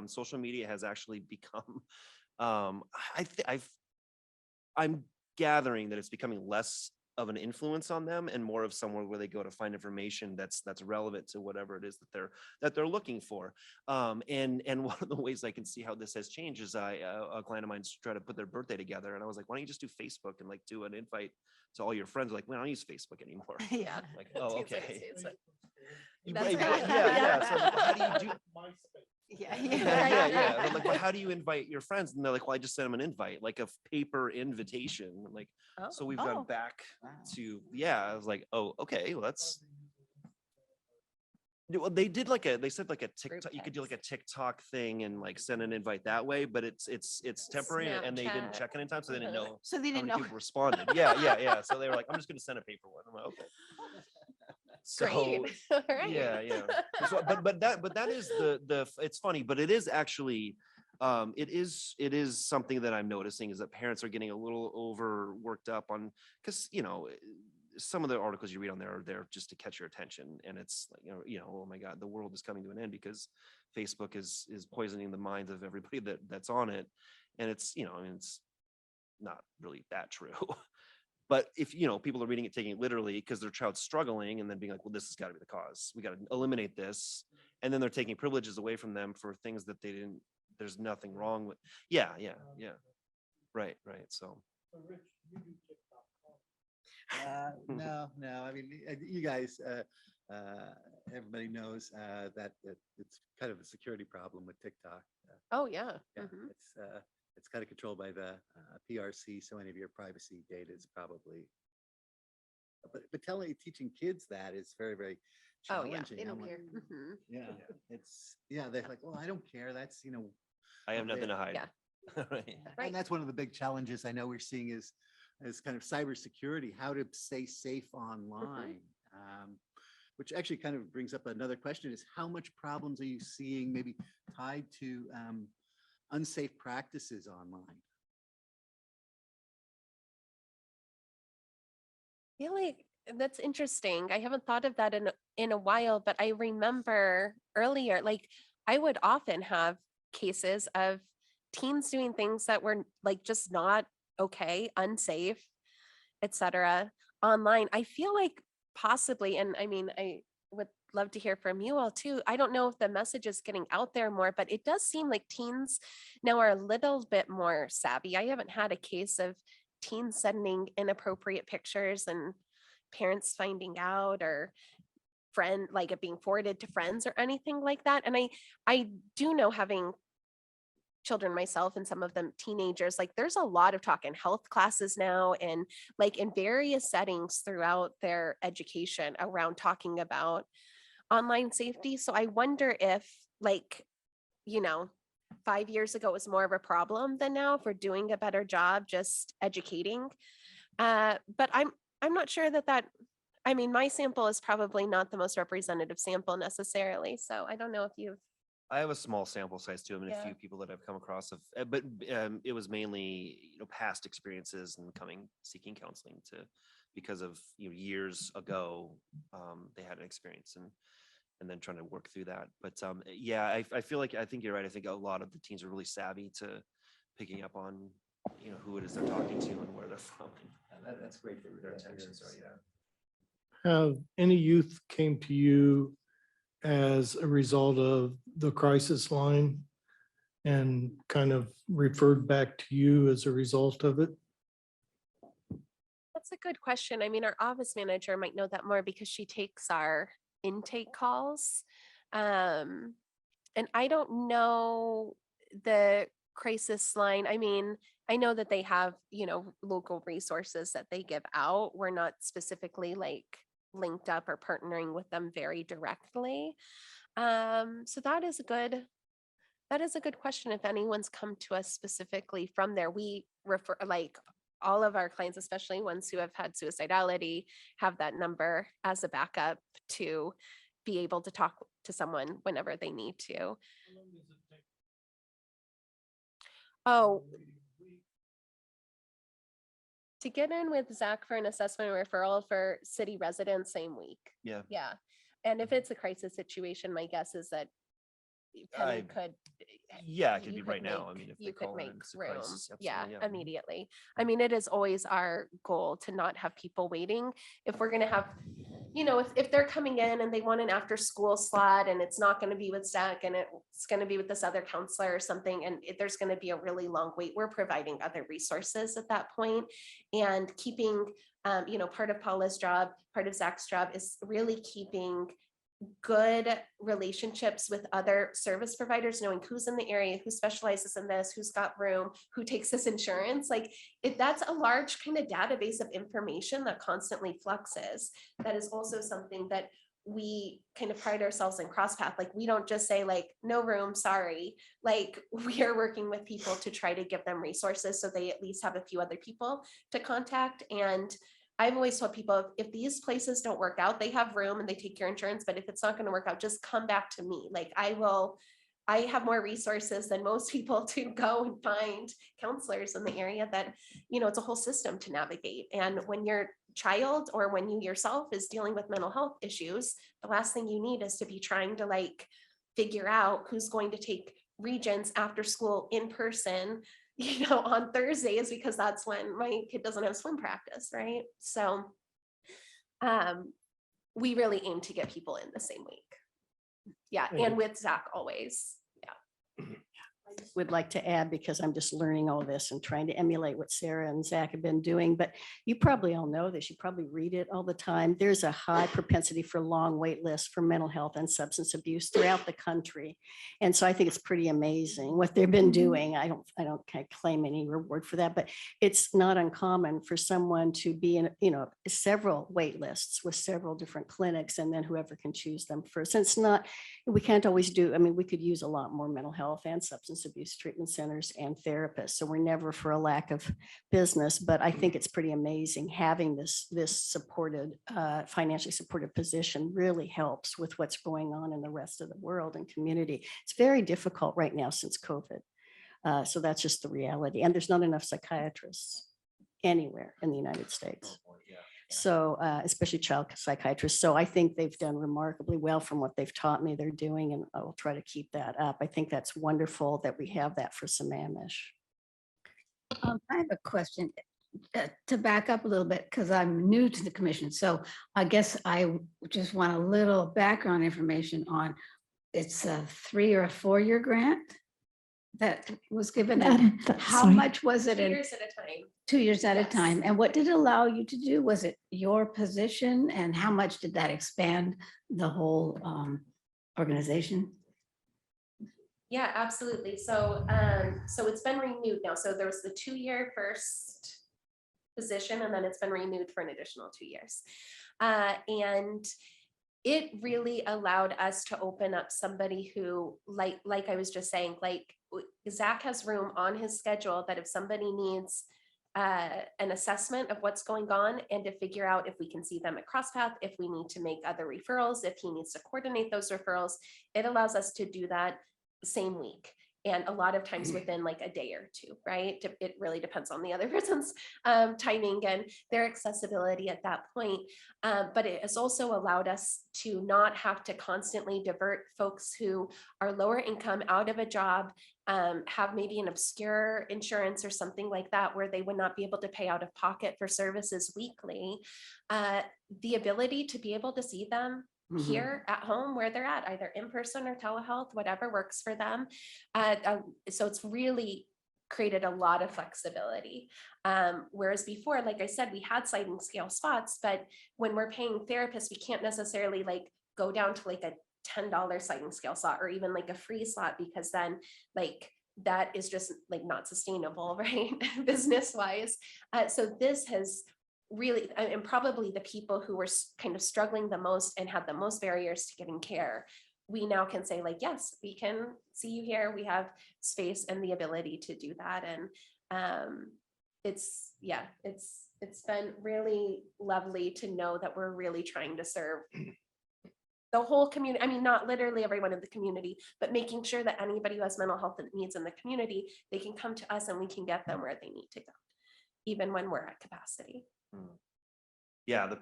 social media has actually become, I'm gathering that it's becoming less of an influence on them and more of somewhere where they go to find information that's relevant to whatever it is that they're looking for. And one of the ways I can see how this has changed is a client of mine tried to put their birthday together, and I was like, why don't you just do Facebook and like do an invite to all your friends? Like, well, I don't use Facebook anymore. Yeah. Like, oh, okay. That's Right, right. yeah. So like, how do you do? Yeah. Yeah. They're like, well, how do you invite your friends? And they're like, well, I just sent them an invite, like a paper invitation. I'm like, so we've Oh. gone back to, I was like, oh, okay, well, that's. Well, they said like a TikTok, you could do like a TikTok thing and like send an invite that way, but it's temporary and they didn't Snapchat. check it in time, so they didn't know So they how didn't many know. people responded. Yeah. So they were like, I'm just gonna send a paper one. I'm like, okay. So Great. All right. yeah. So, but that is it's funny, but it is actually it is something that I'm noticing is that parents are getting a little overworked up on, because some of the articles you read on there are there just to catch your attention, and it's like oh my god, the world is coming to an end because Facebook is poisoning the minds of everybody that's on it, and it's it's not really that true. But if people are reading it, taking it literally because their child's struggling, and then being like, well, this has got to be the cause, we got to eliminate this, and then they're taking privileges away from them for things that they didn't, there's nothing wrong with. Yeah. Right. So No. I mean, you guys, everybody knows that it's kind of a security problem with TikTok. Oh yeah. Yeah, Mhm. it's kind of controlled by the PRC, so any of your privacy data is probably. But teaching kids that is very, very Oh yeah. challenging. They don't I'm like, care. Mhm. Yeah, they're like, well, I don't care. That's I have nothing to hide. Yeah. Right. Right. And that's one of the big challenges I know we're seeing is kind of cybersecurity, how to stay safe online. Which actually kind of brings up another question: is how much problems are you seeing maybe tied to unsafe practices online? I feel like that's interesting. I haven't thought of that in a while, but I remember earlier, like I would often have cases of teens doing things that were like just not okay, unsafe, etc. online. I feel like possibly, and I mean, I would love to hear from you all too. I don't know if the message is getting out there more, but it does seem like teens now are a little bit more savvy. I haven't had a case of teens sending inappropriate pictures and parents finding out, or like it being forwarded to friends or anything like that. And I do know, having children myself and some of them teenagers, like there's a lot of talk in health classes now and like in various settings throughout their education around talking about online safety. So I wonder if, like, 5 years ago it was more of a problem than now, if we're doing a better job just educating. But I'm not sure that I mean, my sample is probably not the most representative sample necessarily. So I don't know if you've. I have a small sample size too. I mean, a Yeah. few people that I've come across of, but it was mainly past experiences and seeking counseling because of, years ago, they had an experience and then trying to work through that. But yeah, I feel like, I think you're right. I think a lot of the teams are really savvy to picking up on, who it is they're talking to and where they're from. That's great for Their their intentions intentions, are, yeah. Have any youth came to you as a result of the crisis line and kind of referred back to you as a result of it? That's a good question. I mean, our office manager might know that more because she takes our intake calls. And I don't know the crisis line. I mean, I know that they have, local resources that they give out. We're not specifically like linked up or partnering with them very directly. So that is a good question. If anyone's come to us specifically from there, we refer like all of our clients, especially ones who have had suicidality, have that number as a backup to be able to talk to someone whenever they need to. Oh, to get in with Zach for an assessment or referral for city residents, same week. Yeah. Yeah. And if it's a crisis situation, my guess is that Penny could. Yeah, it could you be right now. I make- mean, if they you could call in make and it's a room. crisis, Yeah, absolutely, Mhm. immediately. I mean, it is always our goal to not have people waiting. If we're gonna have, if they're coming in and they want an after school slot and it's not gonna be with Zach and it's gonna be with this other counselor or something, and there's gonna be a really long wait, we're providing other resources at that point. And keeping, part of Paula's job, part of Zach's job is really keeping good relationships with other service providers, knowing who's in the area, who specializes in this, who's got room, who takes this insurance. Like that's a large kind of database of information that constantly fluxes. That is also something that we kind of pride ourselves in CrossPath. Like we don't just say like, no room, sorry. Like we are working with people to try to give them resources so they at least have a few other people to contact. And I've always told people, if these places don't work out, they have room and they take your insurance, but if it's not going to work out, just come back to me. Like I have more resources than most people to go and find counselors in the area that, it's a whole system to navigate. And when your child or when you yourself is dealing with mental health issues, the last thing you need is to be trying to like figure out who's going to take Regents after school in person on Thursdays, because that's when my kid doesn't have swim practice, right? So we really aim to get people in the same week. Yeah, and with Zach always. Yeah. Would like to add, because I'm just learning all this and trying to emulate what Sarah and Zach have been doing, but you probably all know this, you probably read it all the time. There's a high propensity for long wait lists for mental health and substance abuse throughout the country. And so I think it's pretty amazing what they've been doing. I can't claim any reward for that, but it's not uncommon for someone to be in, several wait lists with several different clinics, and then whoever can choose them first. And it's not, we can't always do, we could use a lot more mental health and substance abuse treatment centers and therapists. So we're never for a lack of business, but I think it's pretty amazing having this supported, financially supported position really helps with what's going on in the rest of the world and community. It's very difficult right now since COVID. So that's just the reality. And there's not enough psychiatrists anywhere in the United States. So especially child psychiatrists. So I think they've done remarkably well from what they've taught me they're doing, and I'll try to keep that up. I think that's wonderful that we have that for Sammamish. I have a question to back up a little bit, because I'm new to the commission. So I guess I just want a little background information on, it's a 3 or 4 year grant that was given. And how much was it? 2 in years at a time. 2 years at a Yes. time. And what did it allow you to do? Was it your position? And how much did that expand the whole organization? Yeah, absolutely. So, so it's been renewed now. So there was the 2-year first position, and then it's been renewed for an additional 2 years. And it really allowed us to open up somebody who, like I was just saying, like Zach has room on his schedule that if somebody needs an assessment of what's going on and to figure out if we can see them at CrossPath, if we need to make other referrals, if he needs to coordinate those referrals, it allows us to do that same week. And a lot of times within like a day or two, right? It really depends on the other person's timing and their accessibility at that point. But it has also allowed us to not have to constantly divert folks who are lower income out of a job, have maybe an obscure insurance or something like that, where they would not be able to pay out of pocket for services weekly. The ability to be able to see them here at home where they're at, either in person or telehealth, whatever works for them. So it's really created a lot of flexibility. Whereas before, like I said, we had sliding scale spots, but when we're paying therapists, we can't necessarily like go down to like a $10 sliding scale slot or even like a free slot, because then like that is just like not sustainable, right? Business wise. So this has really, and probably the people who were kind of struggling the most and had the most barriers to getting care, we now can say like, yes, we can see you here. We have space and the ability to do that. And it's been really lovely to know that we're really trying to serve the whole community. I mean, not literally everyone in the community, but making sure that anybody who has mental health needs in the community, they can come to us and we can get them where they need to go, even when we're at capacity. Yeah, the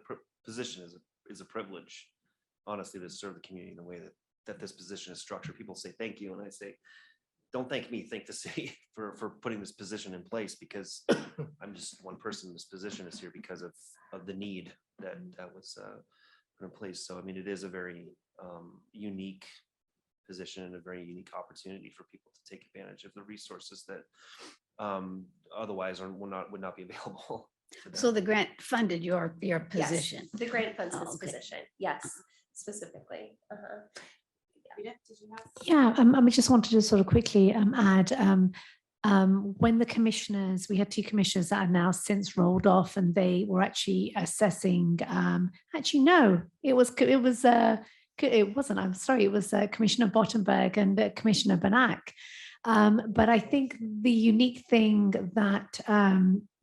position is a privilege, honestly, to serve the community in the way that this position is structured. People say thank you, and I say, don't thank me, thank the city for putting this position in place, because I'm just one person. This position is here because of the need that was put in place. So I mean, it is a very unique position and a very unique opportunity for people to take advantage of the resources that otherwise would not be available. So the grant funded your Yes, position. the grant funds Oh, this okay. position, yes, specifically. Rita, did you have? Yeah, I just wanted to sort of quickly add, when the commissioners, we had 2 commissioners that have now since rolled off, and they were actually assessing, actually, no, it wasn't, I'm sorry, it was Commissioner Bottenberg and Commissioner Banak. But I think the unique thing that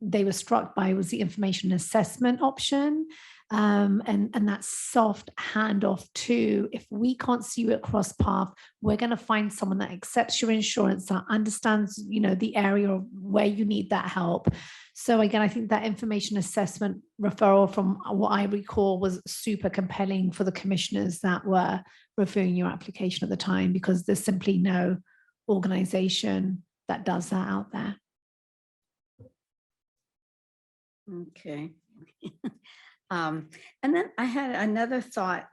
they were struck by was the information assessment option, and that soft handoff to, if we can't see you at CrossPath, we're going to find someone that accepts your insurance, that understands, you know, the area where you need that help. So again, I think that information assessment referral, from what I recall, was super compelling for the commissioners that were reviewing your application at the time, because there's simply no organization that does that out there. Okay. And then I had another thought,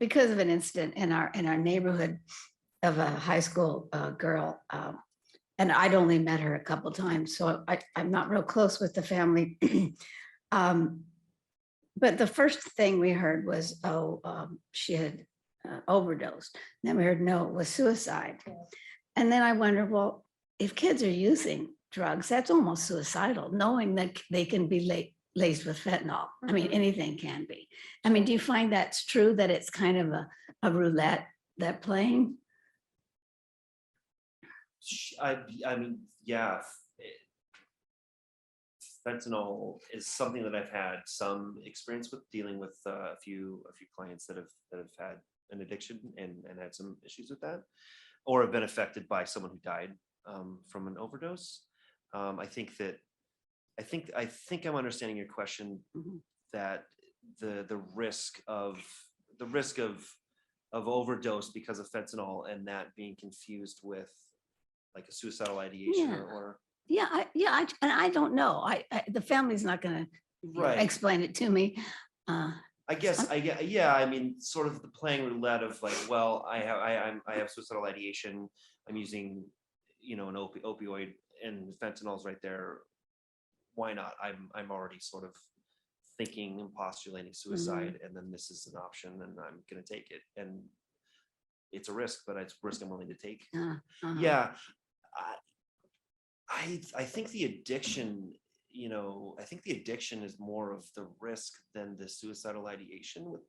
because of an incident in our neighborhood of a high school girl, and I'd only met her a couple times, so I'm not real close with the family. But the first thing we heard was, she had overdosed. Then we heard, no, it was suicide. And then I wondered, well, if kids are using drugs, that's almost suicidal, knowing that they can be laced with fentanyl. I mean, anything can be. I mean, do you find that's true, that it's kind of a roulette that playing? I mean, yeah. Fentanyl is something that I've had some experience with, dealing with a few clients that have had an addiction and had some issues with that, or have been affected by someone who died from an overdose. I think I'm understanding your question, that the risk of overdose because of fentanyl, and that being confused with like a suicidal ideation, or And I don't know. The family's not going to right. explain it to me. I guess I mean, sort of the playing roulette of like, well, I have suicidal ideation. I'm using, you know, an opioid, and fentanyl's right there. Why not? I'm already sort of thinking and postulating suicide, and then this is an option, and I'm going to take it, and it's a risk, but it's a risk I'm willing to take. Yeah, I think the addiction, you know, I think the addiction is more of the risk than the suicidal ideation with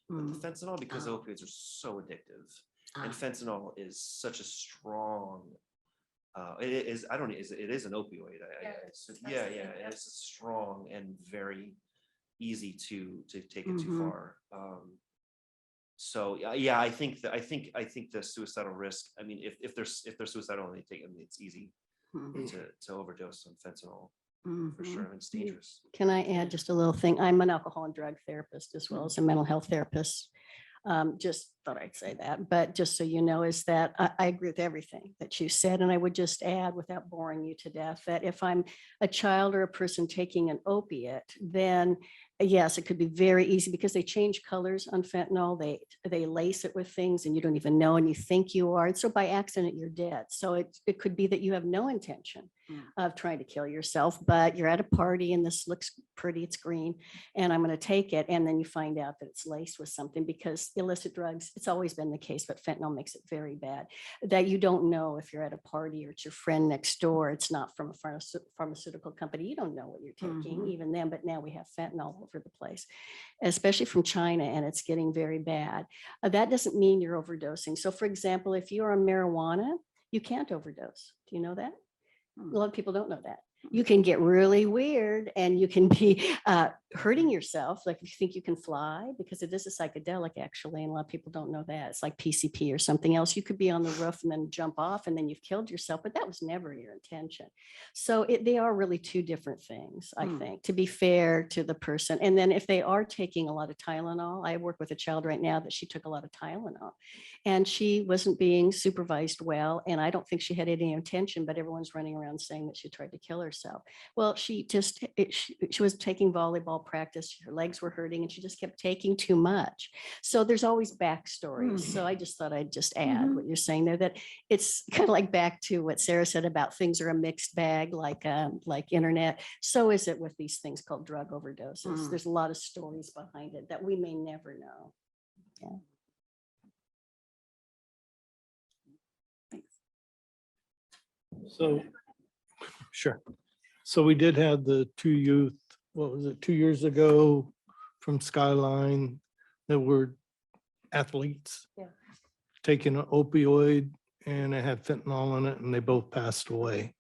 the fentanyl, because opioids are so addictive, and fentanyl is such a strong. It is an opioid. It's strong and very easy to take it too far. So, yeah, I think the suicidal risk, I mean, if they're suicidal and they take, I mean, it's easy to overdose on fentanyl for sure. I mean, it's dangerous. Can I add just a little thing? I'm an alcohol and drug therapist as well as a mental health therapist. Just thought I'd say that, but just so you know, is that I agree with everything that you said. And I would just add, without boring you to death, that if I'm a child or a person taking an opiate, then yes, it could be very easy because they change colors on fentanyl. They lace it with things and you don't even know and you think you are. And so by accident, you're dead. So it could be that you have no intention of trying to kill yourself, but you're at a party and this looks pretty, it's green, and I'm going to take it. And then you find out that it's laced with something because illicit drugs, it's always been the case, but fentanyl makes it very bad, that you don't know if you're at a party or it's your friend next door. It's not from a pharmaceutical company. You don't know what you're taking even then, but now we have fentanyl over the place, especially from China, and it's getting very bad. That doesn't mean you're overdosing. So for example, if you're on marijuana, you can't overdose. Do you know that? A lot of people don't know that. You can get really weird and you can be hurting yourself. Like if you think you can fly, because it is a psychedelic actually, and a lot of people don't know that. It's like PCP or something else. You could be on the roof and then jump off and then you've killed yourself, but that was never your intention. So they are really two different things, I think, to be fair to the person. And then if they are taking a lot of Tylenol, I work with a child right now that she took a lot of Tylenol and she wasn't being supervised well. And I don't think she had any intention, but everyone's running around saying that she tried to kill herself. Well, she was taking volleyball practice, her legs were hurting and she just kept taking too much. So there's always backstories. So I just thought I'd just add what you're saying there, that it's kind of like back to what Sarah said about things are a mixed bag, like internet. So is it with these things called drug overdoses. There's a lot of stories behind it that we may never know. Yeah. So, sure. So we did have the two youth, what was it, 2 years ago from Skyline that were athletes. Yeah. Taking an opioid and it had fentanyl in it and they both passed away.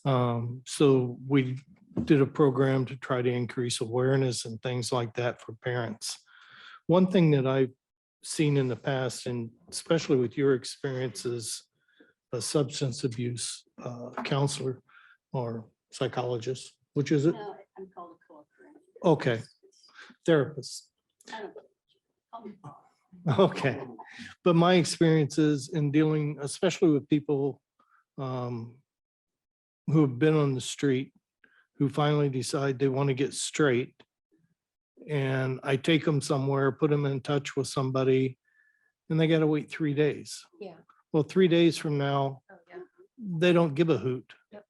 So we did a program to try to increase awareness and things like that for parents. One thing that I've seen in the past, and especially with your experiences, a substance abuse counselor or psychologist, which is it? No, I'm called a co-occurring. Okay, therapist. Okay, but my experiences in dealing, especially with people who have been on the street, who finally decide they want to get straight. And I take them somewhere, put them in touch with somebody, and they got to wait 3 days. Yeah. Well, 3 days from now, Oh, yeah. they don't give a hoot. Yep.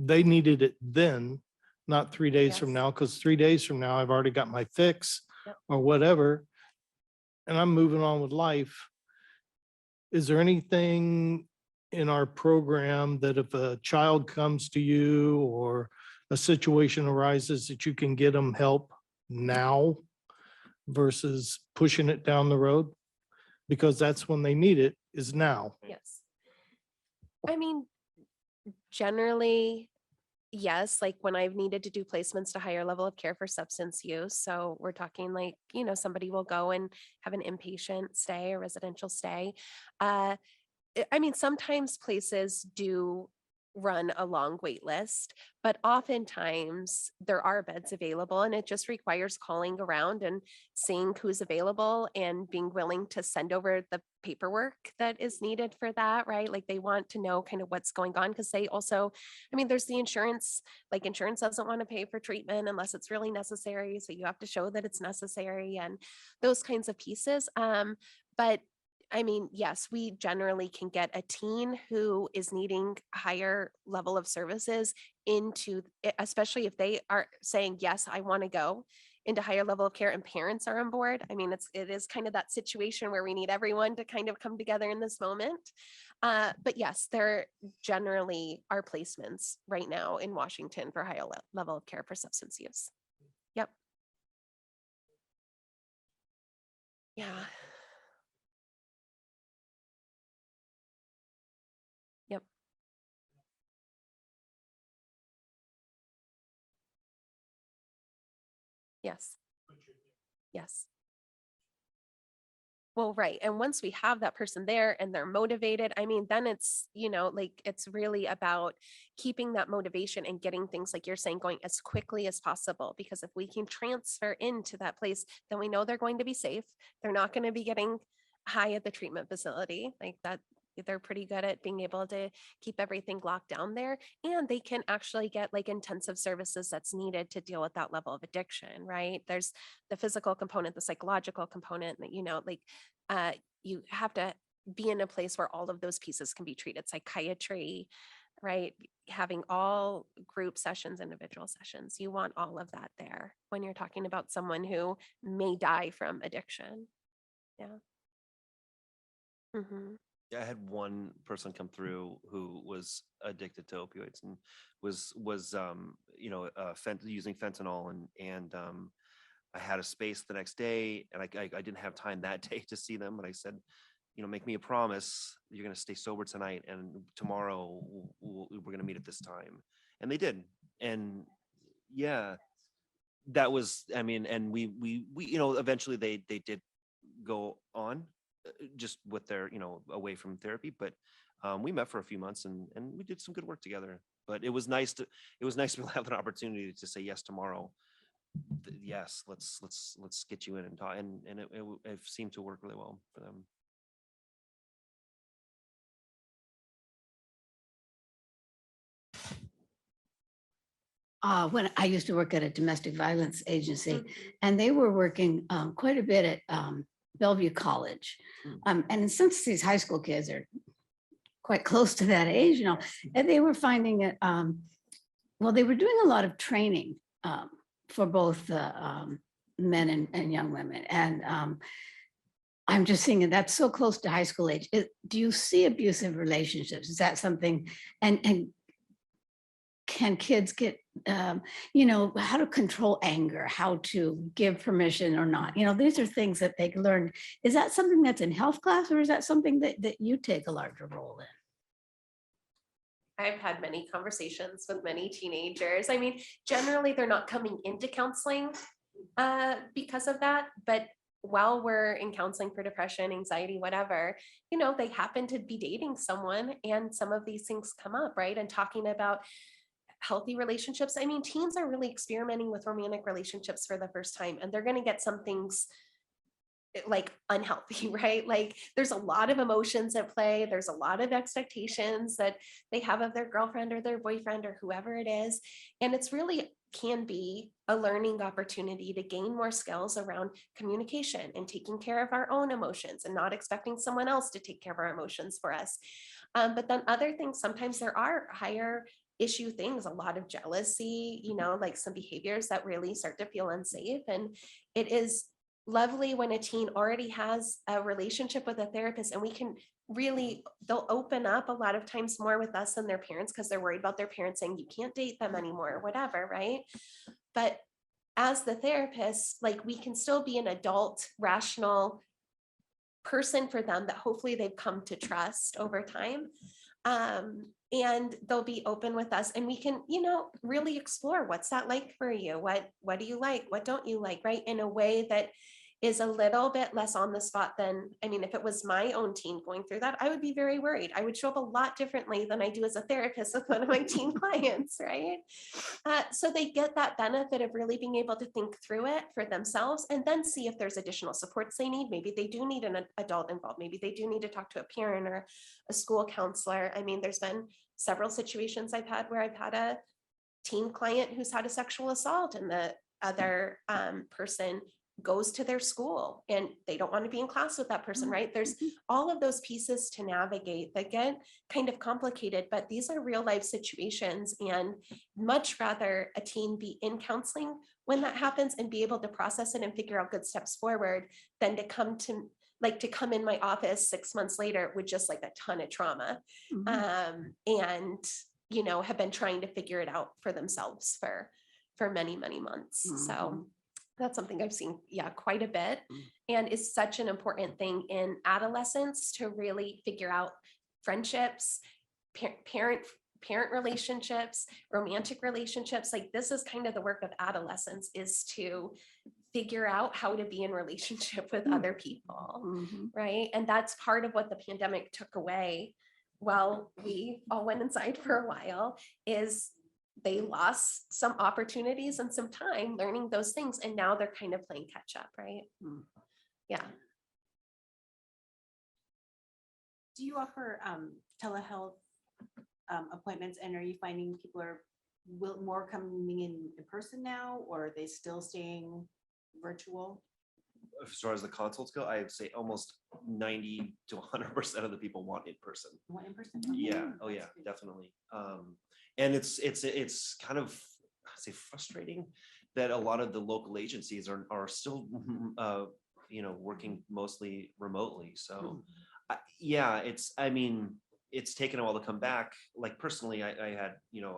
They needed it then, not 3 days from Yes. now, because 3 days from now, I've already got my fix Yep. or whatever, and I'm moving on with life. Is there anything in our program that if a child comes to you or a situation arises that you can get them help now versus pushing it down the road? Because that's when they need it, is now. Yes. I mean, generally, yes, like when I've needed to do placements to higher level of care for substance use. So we're talking like, somebody will go and have an inpatient stay or residential stay. I mean, sometimes places do run a long wait list, but oftentimes there are beds available and it just requires calling around and seeing who's available and being willing to send over the paperwork that is needed for that, right? Like they want to know kind of what's going on because they also, I mean, there's the insurance, like insurance doesn't want to pay for treatment unless it's really necessary. So you have to show that it's necessary and those kinds of pieces. But I mean, yes, we generally can get a teen who is needing higher level of services into, especially if they are saying, yes, I want to go into higher level of care and parents are on board. I mean, it is kind of that situation where we need everyone to kind of come together in this moment. But yes, there generally are placements right now in Washington for higher level of care for substance use. Yep. Yeah. Yep. Yes. Yes. Well, right. And once we have that person there and they're motivated, I mean, then it's, like it's really about keeping that motivation and getting things like you're saying going as quickly as possible. Because if we can transfer into that place, then we know they're going to be safe. They're not going to be getting high at the treatment facility like that. They're pretty good at being able to keep everything locked down there, and they can actually get like intensive services that's needed to deal with that level of addiction, right? There's the physical component, the psychological component that, you have to be in a place where all of those pieces can be treated. Psychiatry, right? Having all group sessions, individual sessions. You want all of that there when you're talking about someone who may die from addiction. Yeah. Mm-hmm. Yeah, I had one person come through who was addicted to opioids and was using fentanyl, and I had a space the next day, and I didn't have time that day to see them, but I said, make me a promise you're going to stay sober tonight, and tomorrow we're going to meet at this time, and they did, and yeah, that was, I mean, and we eventually they did go on just with their, away from therapy, but we met for a few months and we did some good work together. But it was nice to be able to have an opportunity to say yes tomorrow. Yes, let's get you in and talk, and it seemed to work really well for them. When I used to work at a domestic violence agency, Mhm. and they were working quite a bit at Bellevue College. And since these high school kids are quite close to that age, and they were finding it, well, they were doing a lot of training for both men and young women. And I'm just thinking that's so close to high school age. Do you see abusive relationships? Is that something, and can kids get, how to control anger, how to give permission or not? These are things that they can learn. Is that something that's in health class, or is that something that you take a larger role in? I've had many conversations with many teenagers. I mean, generally they're not coming into counseling because of that, but while we're in counseling for depression, anxiety, whatever, they happen to be dating someone and some of these things come up, right? And talking about healthy relationships. I mean, teens are really experimenting with romantic relationships for the first time, and they're going to get some things like unhealthy, right? Like there's a lot of emotions at play. There's a lot of expectations that they have of their girlfriend or their boyfriend or whoever it is. And it's really can be a learning opportunity to gain more skills around communication and taking care of our own emotions and not expecting someone else to take care of our emotions for us. But then other things, sometimes there are higher issue things, a lot of jealousy, like some behaviors that really start to feel unsafe. And it is lovely when a teen already has a relationship with a therapist, and we can really, they'll open up a lot of times more with us than their parents because they're worried about their parents saying you can't date them anymore or whatever, right? But as the therapist, like we can still be an adult, rational person for them that hopefully they've come to trust over time. And they'll be open with us, and we can, really explore what's that like for you? What do you like? What don't you like? Right? In a way that is a little bit less on the spot than, I mean, if it was my own teen going through that, I would be very worried. I would show up a lot differently than I do as a therapist with one of my teen clients, right? So they get that benefit of really being able to think through it for themselves and then see if there's additional supports they need. Maybe they do need an adult involved. Maybe they do need to talk to a parent or a school counselor. I mean, there's been several situations I've had where I've had a teen client who's had a sexual assault, and the other person goes to their school and they don't want to be in class with that person, right? There's all of those pieces to navigate that get kind of complicated, but these are real life situations, and much rather a teen be in counseling when that happens and be able to process it and figure out good steps forward than to come in my office 6 months later with just like a ton of trauma. And have been trying to figure it out for themselves for many, many months. So that's something I've seen, quite a bit, and is such an important thing in adolescence to really figure out friendships, parent relationships, romantic relationships. Like this is kind of the work of adolescence, is to figure out how to be in relationship with other people, Mhm. right? And that's part of what the pandemic took away. Well, we all went inside for a while, is they lost some opportunities and some time learning those things, and now they're kind of playing catch up, right? Mm. Yeah. Do you offer telehealth appointments, and are you finding people are more coming in person now, or are they still staying virtual? As far as the consults go, I'd say almost 90 to 100% of the people want in person. Want in person? Yeah. Oh that's yeah, good. definitely. And it's kind of, I say, frustrating that a lot of the local agencies are still working mostly remotely. So yeah, I mean, it's taken a while to come back. Like personally, I had,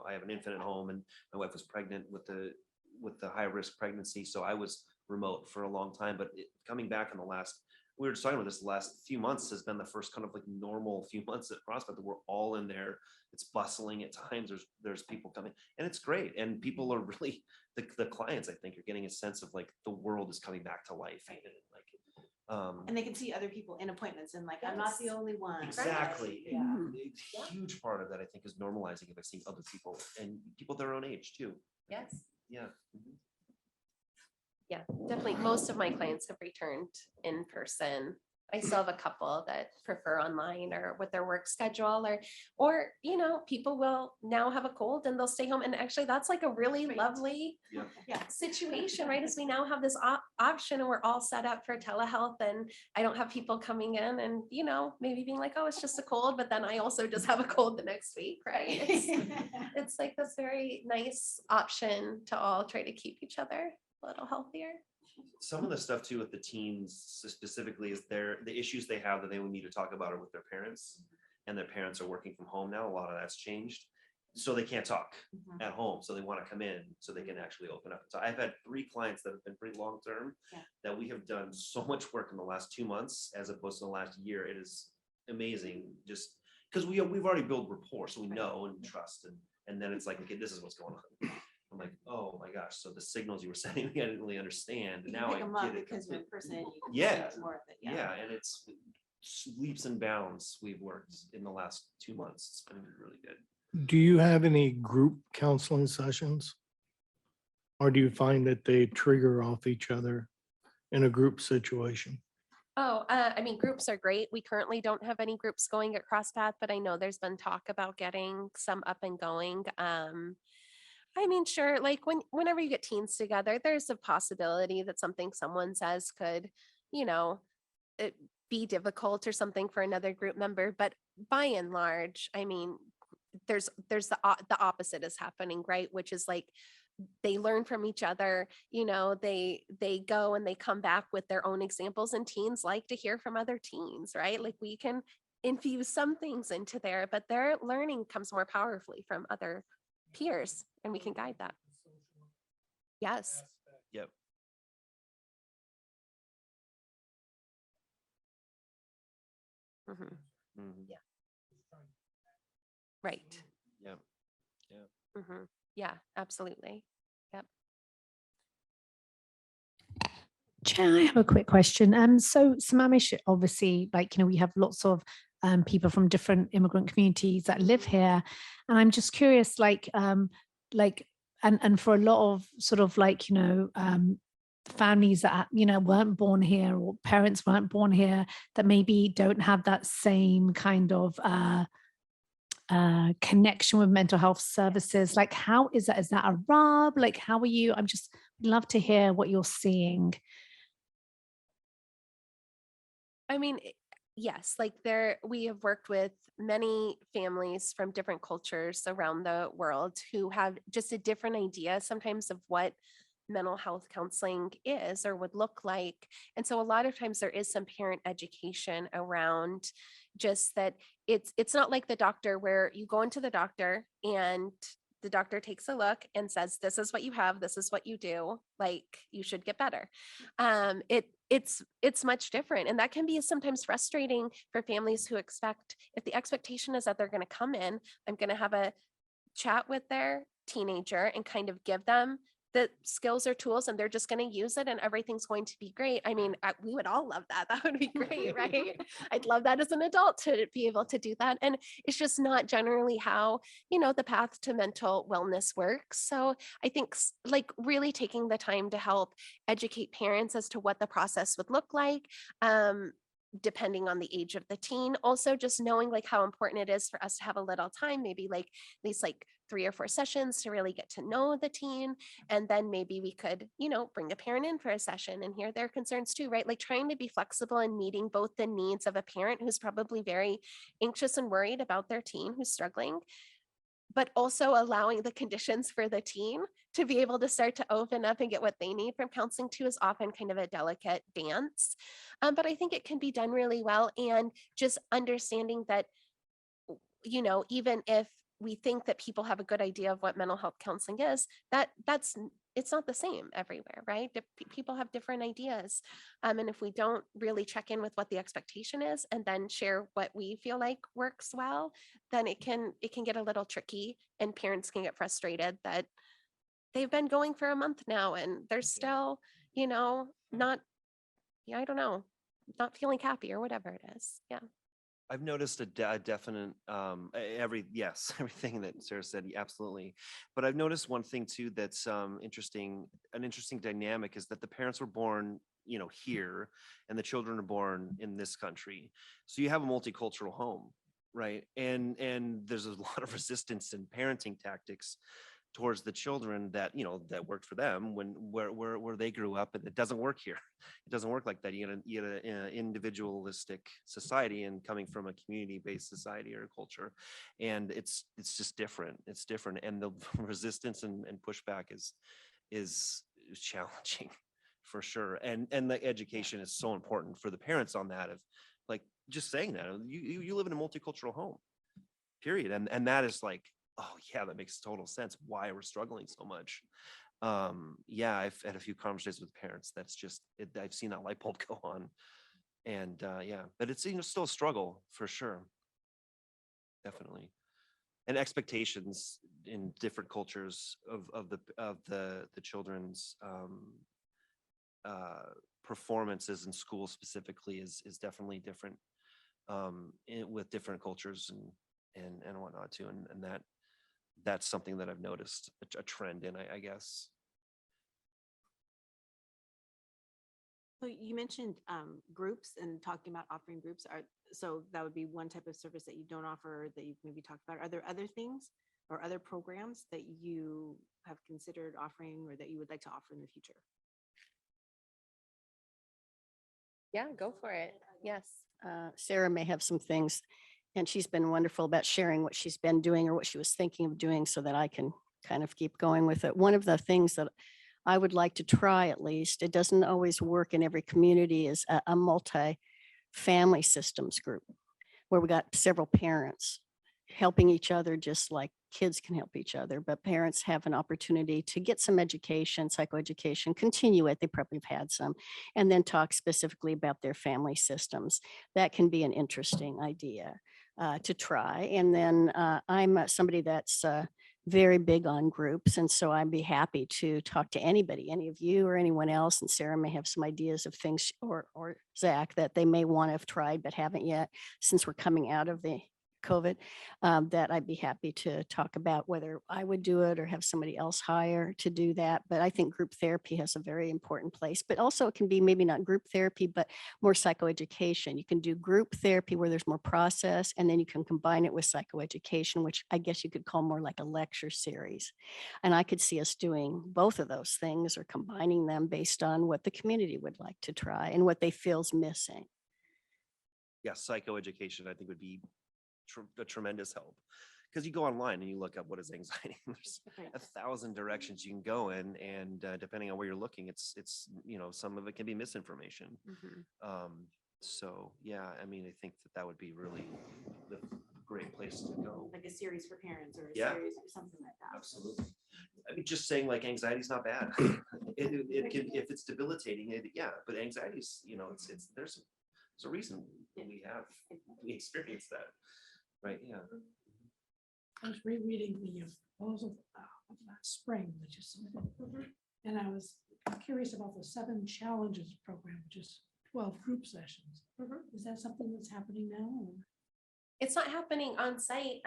I have an infant at home, and my wife was pregnant with the high risk pregnancy. So I was remote for a long time, but coming back in we were just talking about this, the last few months has been the first kind of like normal few months at Prospect that we're all in there. It's bustling at times. There's people coming, and it's great. And people are really, the clients, I think, are getting a sense of like the world is coming back to life. And And they can see other people in appointments and like, I'm not the Yes. only one. exactly. Yeah. Mhm. A huge part of that, I think, is normalizing if I see other people and people their own age too. Yes. Yeah. Yeah, definitely. Most of my clients have returned in person. I still have a couple that prefer online or with their work schedule, or people will now have a cold and they'll stay home. And actually that's like a really Great. lovely Yeah. situation, right? As we now have this option and we're all set up for telehealth, and I don't have people coming in and, maybe being like, oh, it's just a cold, but then I also just have a cold the next week, right? It's like this very nice option to all try to keep each other a little healthier. Some of the stuff too with the teens specifically is the issues they have that they would need to talk about are with their parents, and their parents are working from home now. A lot of that's changed, so they can't talk Mhm. at home, so they want to come in so they can actually open up. So I've had 3 clients that have been pretty long term, Yeah. that we have done so much work in the last 2 months as opposed to the last year. It is amazing, just because we've already built rapport, so we know and trust, and then it's like, okay, this is what's going on. I'm like, oh my gosh, so the signals you were sending me, I didn't really understand. You And can now pick I them up get it. because you're in person. And you can Yeah. see more of it. Yeah, and it's leaps and bounds we've worked in the last 2 months. It's been really good. Do you have any group counseling sessions? Or do you find that they trigger off each other in a group situation? Oh, I mean, groups are great. We currently don't have any groups going at CrossPath, but I know there's been talk about getting some up and going. I mean, sure, like whenever you get teens together, there's a possibility that someone says could, it be difficult or something for another group member. But by and large, I mean, there's the opposite is happening, right? Which is like they learn from each other, they go and they come back with their own examples, and teens like to hear from other teens, right? Like we can infuse some things into there, but their learning comes more powerfully from other peers, and we can guide that. Yes. Yep. Mhm. Mhm. Yeah. Right. Yep. Mhm. Yeah, absolutely. Yep. Chair, I have a quick question. So Sammamish, obviously, we have lots of people from different immigrant communities that live here, and I'm just curious, and for a lot of sort of families that weren't born here, or parents weren't born here, that maybe don't have that same kind of connection with mental health services. Like, how is that? Is that a rub? Like, how are you? I'm just love to hear what you're seeing. I mean, yes, like we have worked with many families from different cultures around the world who have just a different idea sometimes of what mental health counseling is or would look like. And so a lot of times there is some parent education around just that it's not like the doctor where you go into the doctor and the doctor takes a look and says, this is what you have, this is what you do, like you should get better. It's much different. And that can be sometimes frustrating for families who expect, if the expectation is that they're going to come in, I'm going to have a chat with their teenager and kind of give them the skills or tools and they're just going to use it and everything's going to be great. I mean, we would all love that. That would be great, right? I'd love that as an adult to be able to do that. And it's just not generally how, the path to mental wellness works. So I think like really taking the time to help educate parents as to what the process would look like. Depending on the age of the teen, also just knowing like how important it is for us to have a little time, maybe like at least like 3 or 4 sessions to really get to know the teen. And then maybe we could, bring a parent in for a session and hear their concerns too, right? Like trying to be flexible and meeting both the needs of a parent who's probably very anxious and worried about their teen who's struggling, but also allowing the conditions for the teen to be able to start to open up and get what they need from counseling too is often kind of a delicate dance. But I think it can be done really well. And just understanding that, even if we think that people have a good idea of what mental health counseling is, it's not the same everywhere, right? People have different ideas. And if we don't really check in with what the expectation is and then share what we feel like works well, then it can get a little tricky and parents can get frustrated that they've been going for a month now and they're still, not, I don't know, not feeling happy or whatever it is. Yeah. I've noticed a definite everything that Sarah said, absolutely. But I've noticed one thing too that's interesting. An interesting dynamic is that the parents were born, here, and the children are born in this country. So you have a multicultural home, right? And there's a lot of resistance in parenting tactics towards the children that that worked for them where they grew up, and it doesn't work here. It doesn't work like that. You get an individualistic society and coming from a community-based society or culture, and it's just different. It's different, and the resistance and pushback is challenging for sure. And the education is so important for the parents on that, of like just saying that you live in a multicultural home, period, and that is like, oh yeah, that makes total sense why we're struggling so much. Yeah, I've had a few conversations with parents. That's just it, I've seen that light bulb go on. And yeah, but it's still a struggle for sure. Definitely. And expectations in different cultures of the children's performances in school specifically is definitely different with different cultures and whatnot too. And that's something that I've noticed a trend in, I guess. So you mentioned groups and talking about offering groups. So that would be one type of service that you don't offer that you've maybe talked about. Are there other things or other programs that you have considered offering or that you would like to offer in the future? Yeah, go for it. Yes. Sarah may have some things, and she's been wonderful about sharing what she's been doing or what she was thinking of doing so that I can kind of keep going with it. One of the things that I would like to try, at least, it doesn't always work in every community, is a multi-family systems group where we got several parents helping each other just like kids can help each other, but parents have an opportunity to get some education, psychoeducation, continue it, they probably have had some, and then talk specifically about their family systems. That can be an interesting idea to try. And then I'm somebody that's very big on groups, and so I'd be happy to talk to anybody, any of you or anyone else, and Sarah may have some ideas of things, or Zach, that they may want to have tried but haven't yet, since we're coming out of the COVID, that I'd be happy to talk about whether I would do it or have somebody else hire to do that. But I think group therapy has a very important place, but also it can be maybe not group therapy, but more psychoeducation. You can do group therapy where there's more process, and then you can combine it with psychoeducation, which I guess you could call more like a lecture series. And I could see us doing both of those things or combining them based on what the community would like to try and what they feel is missing. Yeah, psychoeducation I think would be a tremendous help, because you go online and you look up what is anxiety. There's 1,000 directions you can go in, and depending on where you're looking, it's some of it can be misinformation. So yeah, I mean, I think that would be really the great place to go. Like a series for parents or a Yeah. series or something like that. Absolutely. I mean, just saying like anxiety is not bad. It can, if it's debilitating, but anxiety is, there's a reason we experience that. Right, yeah. I was rereading the proposal of last spring that you submitted. And I was curious about the 7 Challenges program, which is 12 group sessions. Is that something that's happening now? Or? It's not happening on site.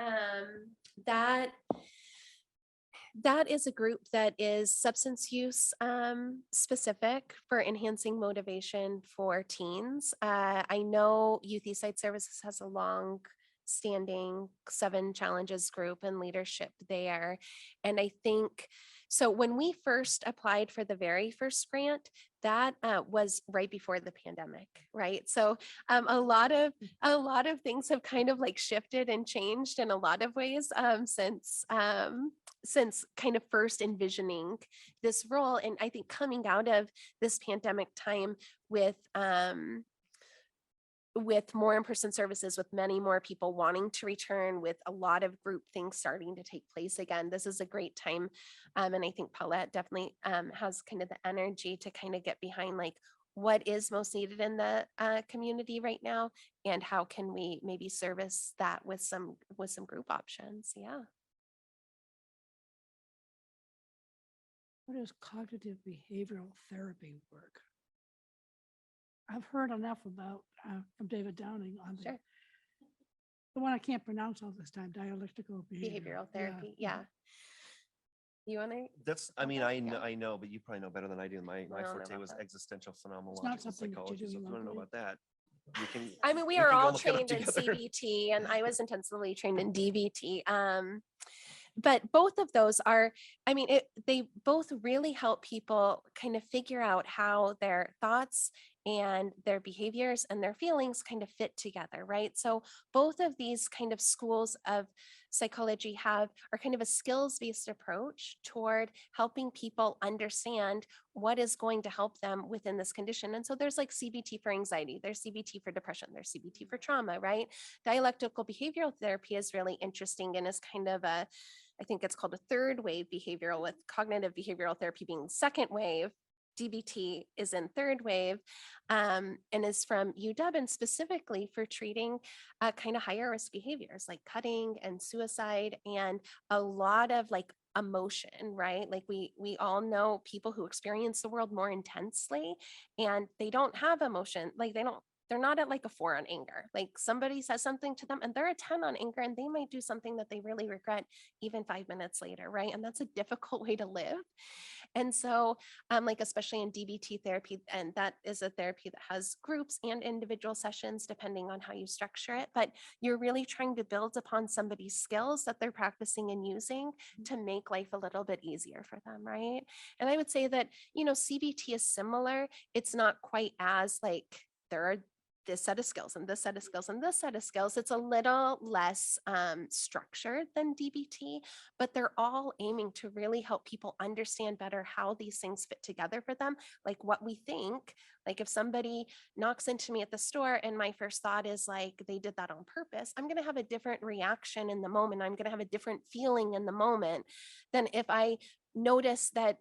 That is a group that is substance use specific for enhancing motivation for teens. I know Youth Eastside Services has a long standing 7 Challenges group and leadership there. And I think, so when we first applied for the very first grant, that was right before the pandemic, right? So a lot of things have kind of like shifted and changed in a lot of ways since kind of first envisioning this role. And I think coming out of this pandemic time with more in-person services, with many more people wanting to return, with a lot of group things starting to take place again, this is a great time. And I think Paulette definitely has kind of the energy to kind of get behind like what is most needed in the community right now, and how can we maybe service that with some group options. Yeah. What does cognitive behavioral therapy work? I've heard enough about from David Downing on Sure. the one I can't pronounce all this time, dialectical Behavioral therapy. Yeah. You want to? That's, I mean, Okay, I know, but you probably know better than I do. My I don't know forte about was that. existential phenomenological something that you psychology. do So if you want to know locally? about that, you can. I mean, we can are go all look it up trained in together. CBT, and I was intensively trained in DBT. But both of those are, I mean, they both really help people kind of figure out how their thoughts and their behaviors and their feelings kind of fit together, right? So both of these kind of schools of psychology are kind of a skills-based approach toward helping people understand what is going to help them within this condition. And so there's like CBT for anxiety, there's CBT for depression, there's CBT for trauma, right? Dialectical behavioral therapy is really interesting and is kind of I think it's called a third wave behavioral, with cognitive behavioral therapy being second wave. DBT is in third wave, and is from UW, and specifically for treating kind of higher risk behaviors like cutting and suicide, and a lot of like emotion, right? Like we all know people who experience the world more intensely, and they don't have emotion. Like they're not at like a 4 on anger. Like somebody says something to them and they're a 10 on anger, and they might do something that they really regret even 5 minutes later, right? And that's a difficult way to live. And so like especially in DBT therapy, and that is a therapy that has groups and individual sessions depending on how you structure it, but you're really trying to build upon somebody's skills that they're practicing and using to make life a little bit easier for them, right? And I would say that, CBT is similar. It's not quite as like there are this set of skills and this set of skills and this set of skills. It's a little less structured than DBT, but they're all aiming to really help people understand better how these things fit together for them. Like what we think, like if somebody knocks into me at the store and my first thought is like, they did that on purpose, I'm going to have a different reaction in the moment. I'm going to have a different feeling in the moment than if I notice that,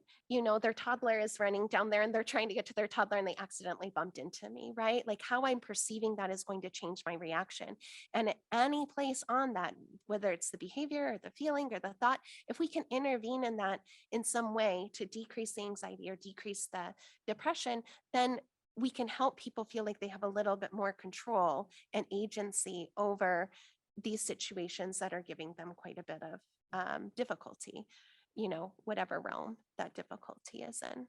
their toddler is running down there and they're trying to get to their toddler and they accidentally bumped into me, right? Like how I'm perceiving that is going to change my reaction. And at any place on that, whether it's the behavior or the feeling or the thought, if we can intervene in that in some way to decrease the anxiety or decrease the depression, then we can help people feel like they have a little bit more control and agency over these situations that are giving them quite a bit of difficulty, whatever realm that difficulty is in.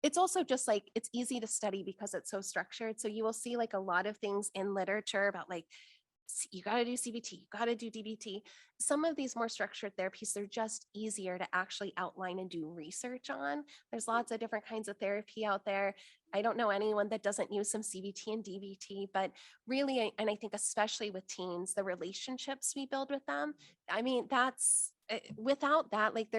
It's also just like, it's easy to study because it's so structured. So you will see like a lot of things in literature about like, you got to do CBT, you got to do DBT. Some of these more structured therapies, they're just easier to actually outline and do research on. There's lots of different kinds of therapy out there. I don't know anyone that doesn't use some CBT and DBT, but really, and I think especially with teens, the relationships we build with them, I mean, that's without that, like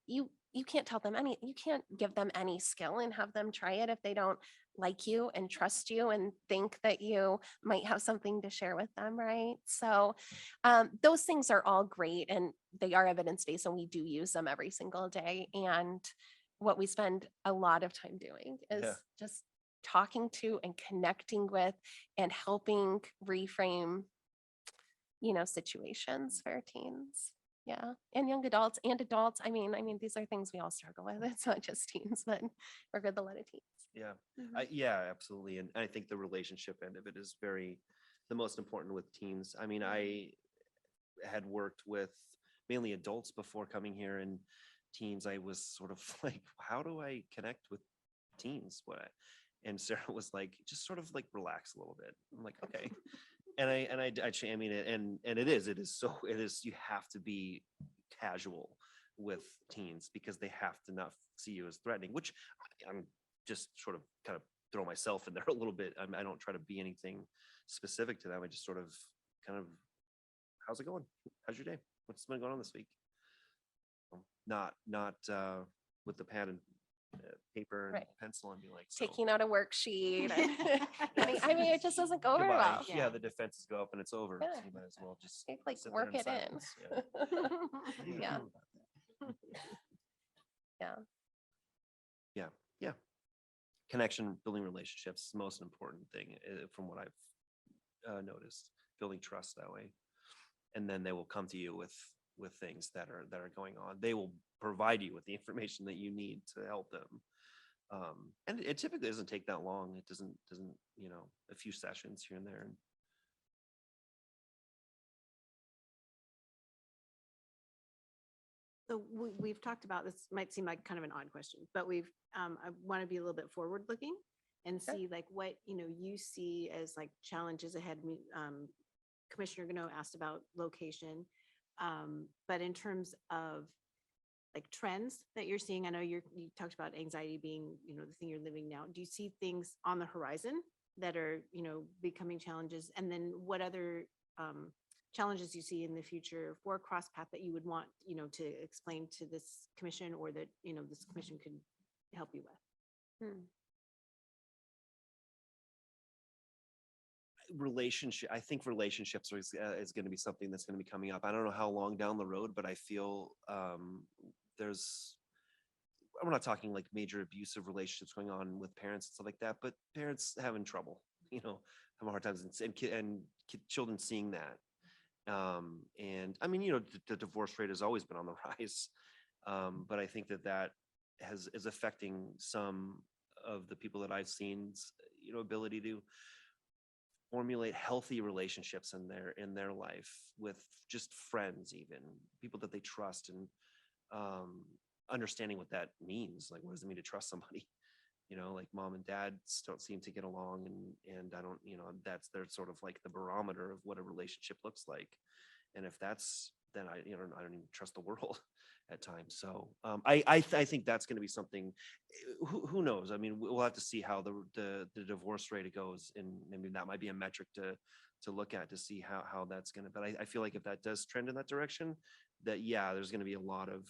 you can't tell them you can't give them any skill and have them try it if they don't like you and trust you and think that you might have something to share with them, right? So those things are all great and they are evidence-based and we do use them every single day. And what we spend a lot of time doing is just talking to and connecting with and helping reframe, situations for teens. Yeah, and young adults and adults. I mean, these are things we all struggle with. It's not just teens, but work with a lot of teens. Yeah, Mhm. yeah, absolutely. And I think the relationship end of it is the most important with teens. I mean, I had worked with mainly adults before coming here, and teens, I was sort of like, how do I connect with teens? And Sarah was like, just sort of like relax a little bit. I'm like, okay. I mean, and it is so, you have to be casual with teens because they have to not see you as threatening, which I'm just sort of kind of throw myself in there a little bit. I don't try to be anything specific to them. I just sort of kind of, how's it going? How's your day? What's been going on this week? Not with the pad and paper and Right. pencil and be like, so, Taking out a worksheet. I mean, it just doesn't go over goodbye. well. Yeah, the defenses go up and it's over. So Yeah. you might as well just Like sit there work it in. silence. Yeah. Yeah. Yeah. Connection, building relationships, is the most important thing from what I've noticed. Building trust that way, and then they will come to you with things that are going on. They will provide you with the information that you need to help them. And it typically doesn't take that long. It doesn't a few sessions here and there. So we've talked about, this might seem like kind of an odd question, but I want to be a little bit forward looking and Sure. see like what, you see as like challenges ahead. Commissioner Gano asked about location. But in terms of like trends that you're seeing, I know you talked about anxiety being, the thing you're living now. Do you see things on the horizon that are, becoming challenges? And then what other challenges you see in the future for CrossPath that you would want, to explain to this commission, or that, this commission could help you with? I think relationships is going to be something that's going to be coming up. I don't know how long down the road, but I feel we're not talking like major abusive relationships going on with parents and stuff like that, but parents having trouble, having hard times, and children seeing that. And I mean, the divorce rate has always been on the rise. But I think that is affecting some of the people that I've seen, ability to formulate healthy relationships in their life with just friends, even people that they trust, and understanding what that means. Like, what does it mean to trust somebody? Like mom and dad don't seem to get along, and I don't, they're sort of like the barometer of what a relationship looks like. And if that's, then I don't even trust the world at times. So I think that's going to be something. Who knows? I mean, we'll have to see how the divorce rate goes, and maybe that might be a metric to look at to see how that's going to. But I feel like if that does trend in that direction, that there's going to be a lot of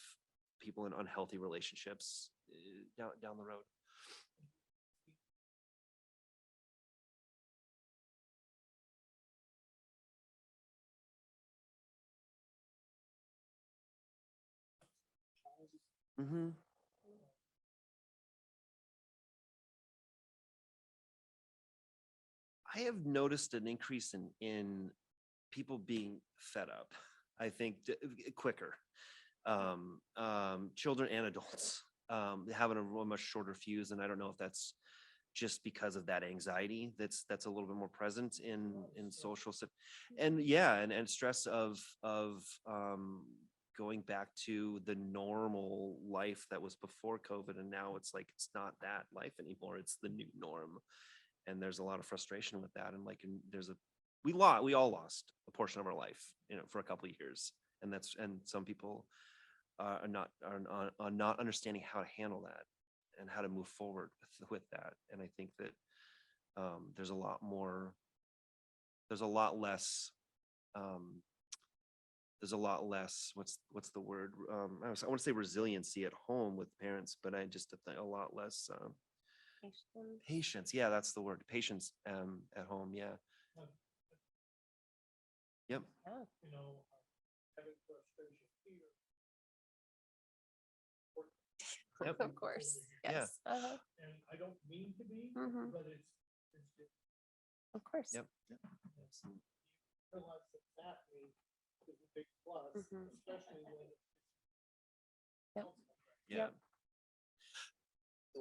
people in unhealthy relationships down the road. Mm-hmm. I have noticed an increase in people being fed up. I think quicker, children and adults having a much shorter fuse, and I don't know if that's just because of that anxiety that's a little bit more present in social, and stress of going back to the normal life that was before COVID, and now it's like it's not that life anymore, it's the new norm. And there's a lot of frustration with that, and we all lost a portion of our life, for a couple of years, and some people are not understanding how to handle that and how to move forward with that. And I think that there's a lot less what's the word, I want to say resiliency at home with parents, but I just think a lot less patience. Yeah, that's the word, patience at home. Yeah. Yep. Yep. Of course. Yes. Uh-huh. And I don't mean to be, Mhm. but it's Of course. Yep. realize that means Mhm. Yeah. Yep.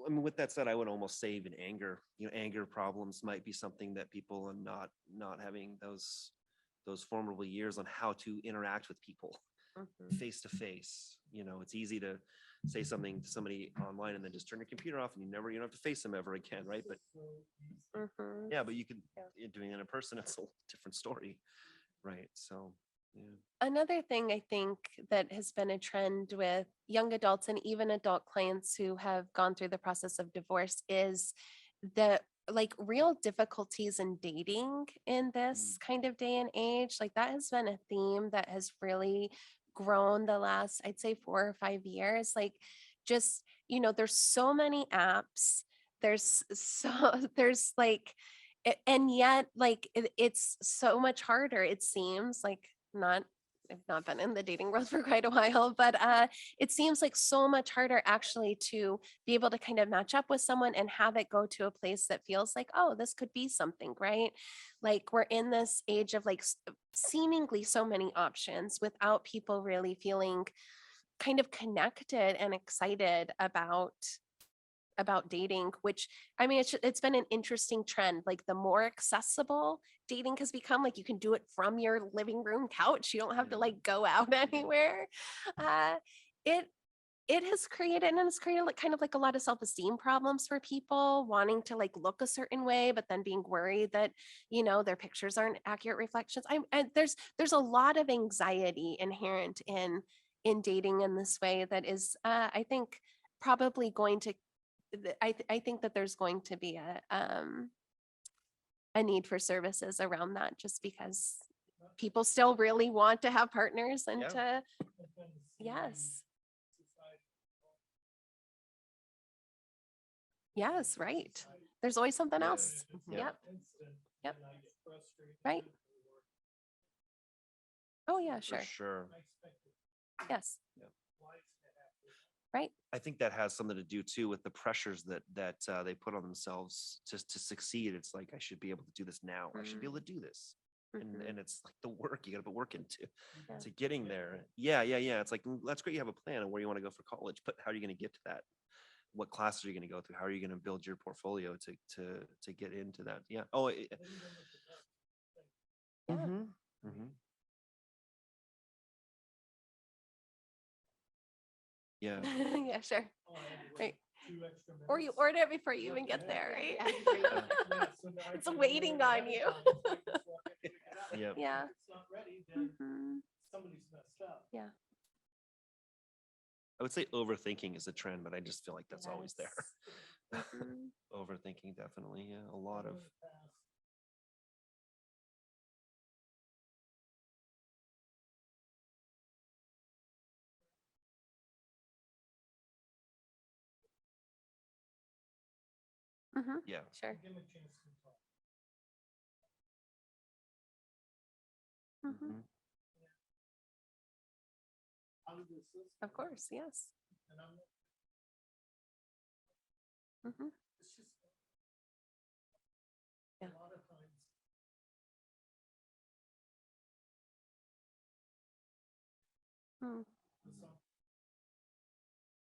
I mean, with that said, I would almost say even anger, anger problems might be something that people are not having those formidable years on how to interact with people Mhm. face to face. It's easy to say something to somebody online and then just turn your computer off and you don't have to face them ever again, right? But Mhm. yeah, but you can, Yeah. doing it in person, it's a different story, right? So, yeah. Another thing I think that has been a trend with young adults and even adult clients who have gone through the process of divorce is the like real difficulties in dating in this kind of day and age. Like that has been a theme that has really grown the last, I'd say 4 or 5 years. Like just, there's so many apps. There's so there's like and yet like it's so much harder, it seems like not I've not been in the dating world for quite a while, but it seems like so much harder actually to be able to kind of match up with someone and have it go to a place that feels like, oh, this could be something, right? Like we're in this age of like seemingly so many options without people really feeling kind of connected and excited about dating, which I mean it's been an interesting trend. Like the more accessible dating has become, like you can do it from your living room couch, you don't have to like go out anywhere. uh it it has created and it's created like kind of like a lot of self-esteem problems for people wanting to like look a certain way but then being worried that their pictures aren't accurate reflections. There's a lot of anxiety inherent in dating in this way that is I think probably going to I think that there's going to be a need for services around that just because people still really want to have partners and Yeah. to yes. Yes, right. There's always something else. Yeah. Yep. Yep. Right. Oh yeah, For sure. sure. Yes. Yeah. Right. I think that has something to do too with the pressures that they put on themselves to succeed. It's like I should be able to do this now. I should be able to do this, Mhm. and it's like the work you got to put work into Yeah. to getting there. Yeah. It's like that's great. You have a plan of where you want to go for college, but how are you going to get to that? What classes are you going to go through? How are you going to build your portfolio to get into that? Yeah. Oh. Yeah. Mm-hmm. Yeah. Yeah, sure. Right. Or you order it before you even get there, right? It's waiting on you. Yeah. Yeah. Mhm. Yeah. I would say overthinking is a trend, but I just feel like that's always there. Yes. Mhm. Overthinking, definitely. Yeah. A lot of. Mhm. Yeah. Sure. Mhm. Mhm. Of course, yes. Mhm. Yeah. Mm.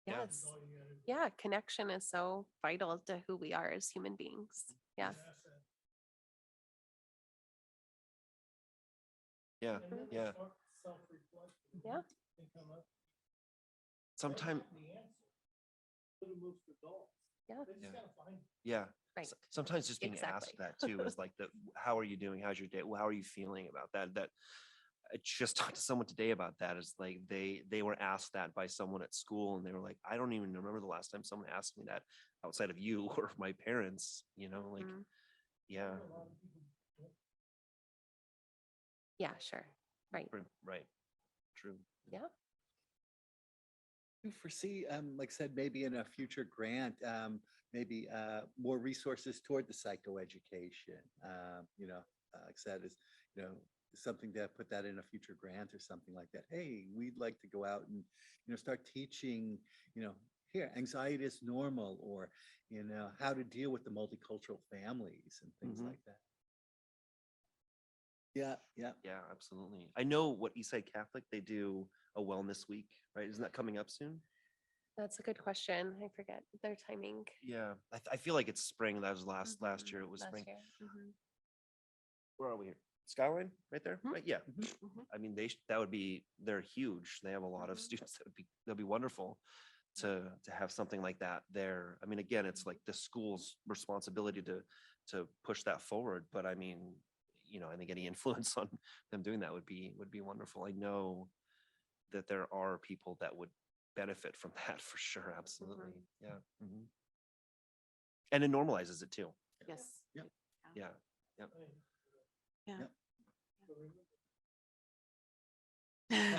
Yeah. Yes. Yeah, connection is so vital to who we are as human beings. Yeah. Yeah. Yeah. Yeah. Sometimes. Yeah. Yeah. Yeah. Right. Sometimes just being Exactly. asked that too is like how are you doing? How's your day? Well, how are you feeling about that? I just talked to someone today about that. It's like they were asked that by someone at school and they were like, I don't even remember the last time someone asked me that outside of you or my parents, like, Mhm. yeah. Yeah, sure. Right. Right. True. Yeah. You foresee, like I said, maybe in a future grant, maybe more resources toward the psychoeducation, like I said, is, something to put that in a future grant or something like that. Hey, we'd like to go out and, start teaching, here, anxiety is normal, or, how to deal with the multicultural families and things Mhm. like that. Yeah, yeah. Yeah, absolutely. I know what Eastside Catholic, they do a wellness week, right? Isn't that coming up soon? That's a good question. I forget their timing. Yeah, I feel like it's spring. That was last Mhm, year. It was last spring. year. Mhm. Where are we here? Skyline, right there? Mhm. Right, yeah. Mhm. I mean, that would be, they're huge. They have a lot of Mhm. students that'd be wonderful to have something like that there. I mean, again, it's like the school's responsibility to push that forward, but I mean, I think any influence on them doing that would be wonderful. I know that there are people that would benefit from that for sure. Absolutely. Yeah. Mhm. And it normalizes it too. Yes. Yep. Yeah. Yep. Yeah. Yep.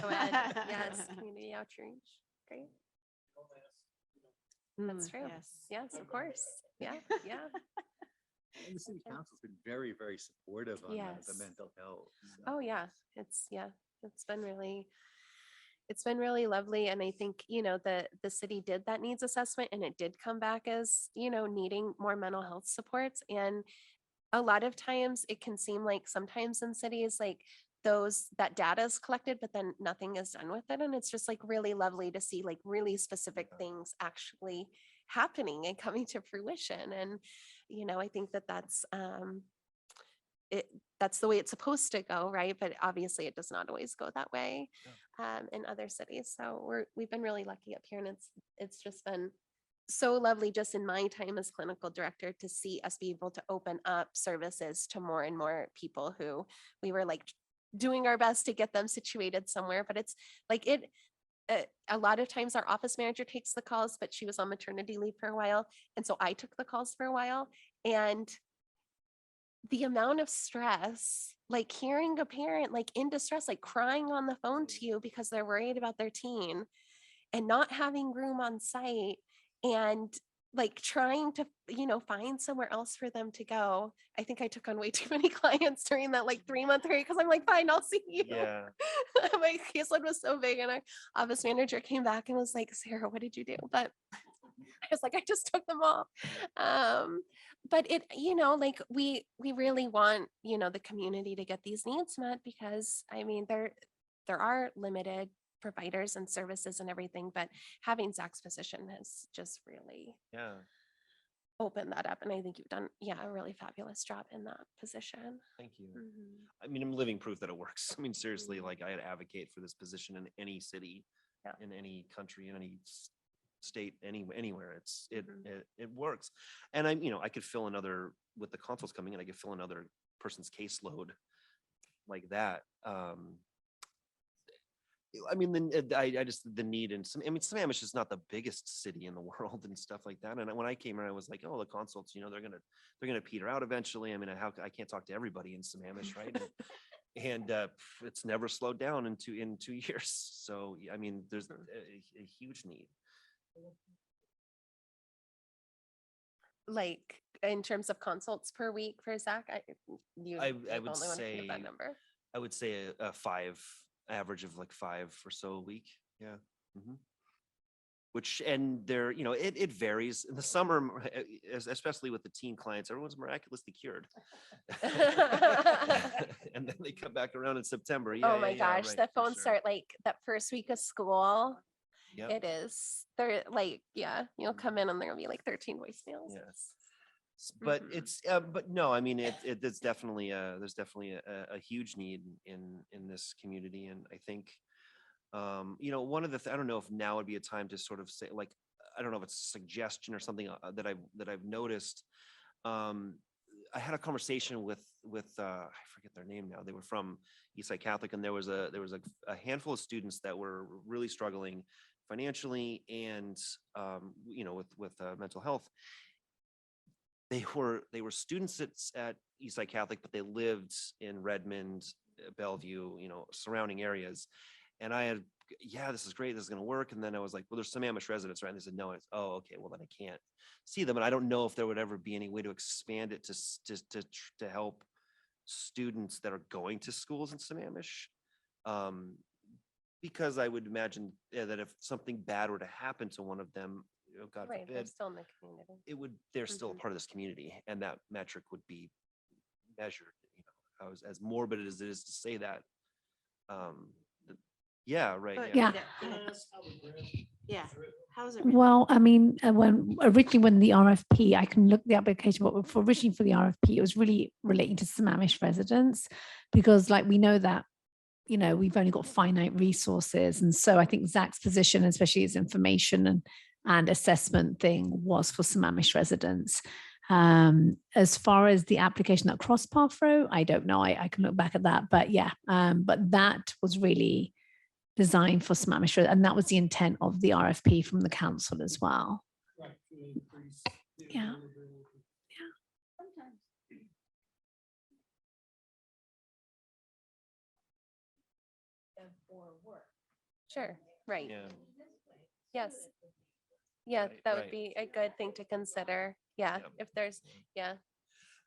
Go ahead. Yes, community outreach. Great. That's Mm, true. Yes. Yes, of course. Yeah, yeah. And the city council's been very, very supportive on the Yes. mental health. so Oh, yeah. It's been really lovely. And I think, the city did that needs assessment and it did come back as, needing more mental health supports. And a lot of times it can seem like sometimes in cities, like that data is collected, but then nothing is done with it. And it's just like really lovely to see like really specific things actually happening and coming to fruition. And, I think that's the way it's supposed to go, right? But obviously it does not always go that way in other cities. So we've been really lucky up here, and it's just been so lovely just in my time as clinical director to see us be able to open up services to more and more people who we were like doing our best to get them situated somewhere. But it's like a lot of times our office manager takes the calls, but she was on maternity leave for a while. And so I took the calls for a while. And the amount of stress, like hearing a parent like in distress, like crying on the phone to you because they're worried about their teen and not having room on site and like trying to, find somewhere else for them to go. I think I took on way too many clients during that like 3-month period because I'm like, fine, I'll see you. Yeah. My caseload was so big, and our office manager came back and was like, Sarah, what did you do? But I was like, I just took them all. But it, like we really want, the community to get these needs met because I mean, there are limited providers and services and everything, but having Zach's position has just really Yeah. opened that up. And I think you've done, a really fabulous job in that position. Thank you. Mhm. I mean, I'm living proof that it works. I mean, seriously, Mhm. like I'd advocate for this position in any city, Yeah. in any country, in any state, anywhere. It Mhm. it works. And I could fill another with the consoles coming in. I could fill another person's caseload like that. I mean, I just the need and Sammamish is not the biggest city in the world and stuff like that. And when I came here, I was like, oh, the consults, they're gonna peter out eventually. I mean, I can't talk to everybody in Sammamish, right? And it's never slowed down in 2 years. So I mean, there's a huge need. Like in terms of consults per week for Zach, you're I the would only one who can give that say number. I would say a 5 average of like 5 or so a week. Yeah. Mhm. Which, and there, it varies in the summer, especially with the teen clients, everyone's miraculously cured. And then they come back around in September. Yeah, Oh my yeah, gosh, right, the for phones sure. start like that first week of school. Yep. It is. They're like, you'll come in and there'll be like 13 voicemails. Yes. But Mhm. it's, but no, I mean, there's definitely a huge need in this community. And I think, one of the, I don't know if now would be a time to sort of say, like, I don't know if it's a suggestion or something that I've noticed. I had a conversation with I forget their name now. They were from Eastside Catholic, and there was a handful of students that were really struggling financially and with mental health. They were students at Eastside Catholic, but they lived in Redmond, Bellevue, surrounding areas. And I had, yeah, this is great. This is going to work. And then I was like, well, there's some Amish residents, right? And they said, no. It's, oh, okay. Well, then I can't see them. And I don't know if there would ever be any way to expand it to help students that are going to schools in Sammamish. Because I would imagine that if something bad were to happen to one of them, God Right, they're forbid, still in the community. they're still a Mhm. part of this community, and that metric would be measured, as morbid as it is to say that. Yeah, right. But- Yeah. Yeah, how's it? written? Well, I mean, when the RFP, I can look the application, but for originally for the RFP, it was really relating to Sammamish residents because like we know that, you know, we've only got finite resources. And so I think Zach's position, especially his information and assessment thing was for Sammamish residents. As far as the application that CrossPath wrote, I don't know. I can look back at that, but yeah, but that was really designed for Sammamish, and that was the intent of the RFP from the council as well. Yeah. Sure, right. Yeah. Yes. Yeah, Right, that would right. be a good thing to consider. Yeah, Yeah. if there's, yeah.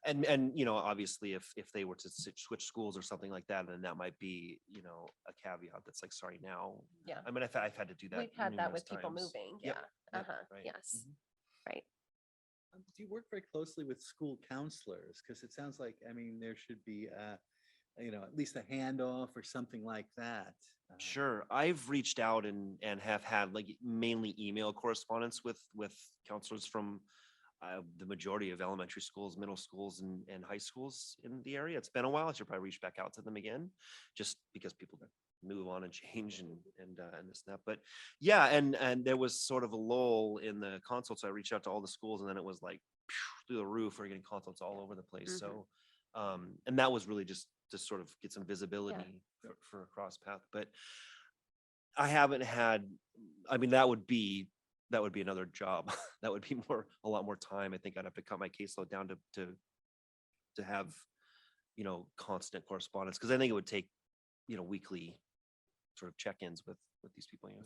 And, you know, obviously if they were to switch schools or something like that, then that might be, you know, a caveat that's like, sorry, now. Yeah. I mean, I've had to do that. We've had that numerous with people times. moving. Yep, Yeah. yep, right. Yes. Mhm. Right. Do you work very closely with school counselors? Because it sounds like, I mean, there should be, you know, at least a handoff or something like that. Sure. I've reached out and have had like mainly email correspondence with counselors from the majority of elementary schools, middle schools, and high schools in the area. It's been a while. I should probably reach back out to them again, just because people move on and change and this and that. But yeah, and there was sort of a lull in the consults. I reached out to all the schools, and then it was like through the roof. We're getting consults all over the place. So, and that was really just to sort of get some visibility for CrossPath. But I haven't had. I mean, that would be another job. That would be a lot more time. I think I'd have to cut my caseload down to have, you know, constant correspondence, because I think it would take, you know, weekly sort of check-ins with these people. You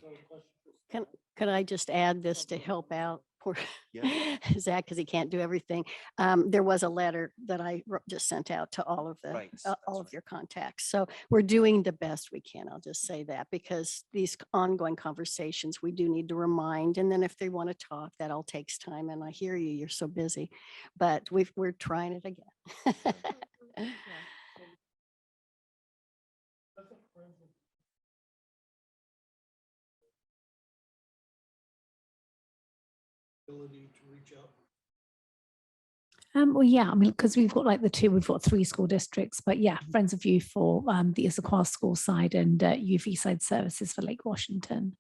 know? Could I just add this to help out poor Yeah. Zach, because he can't do everything? There was a letter that I just sent out to all of Right, all that's of your contacts. So we're doing the best we can. I'll just say that, because these ongoing conversations, we do need to remind. And then if they want to talk, that all takes time. And I hear you, you're so busy, but we're trying it again. Ability to reach out. Well, yeah, I mean, because we've got 3 school districts, but yeah, Friends of Youth for the Issaquah school side and Youth Eastside Services for Lake Washington.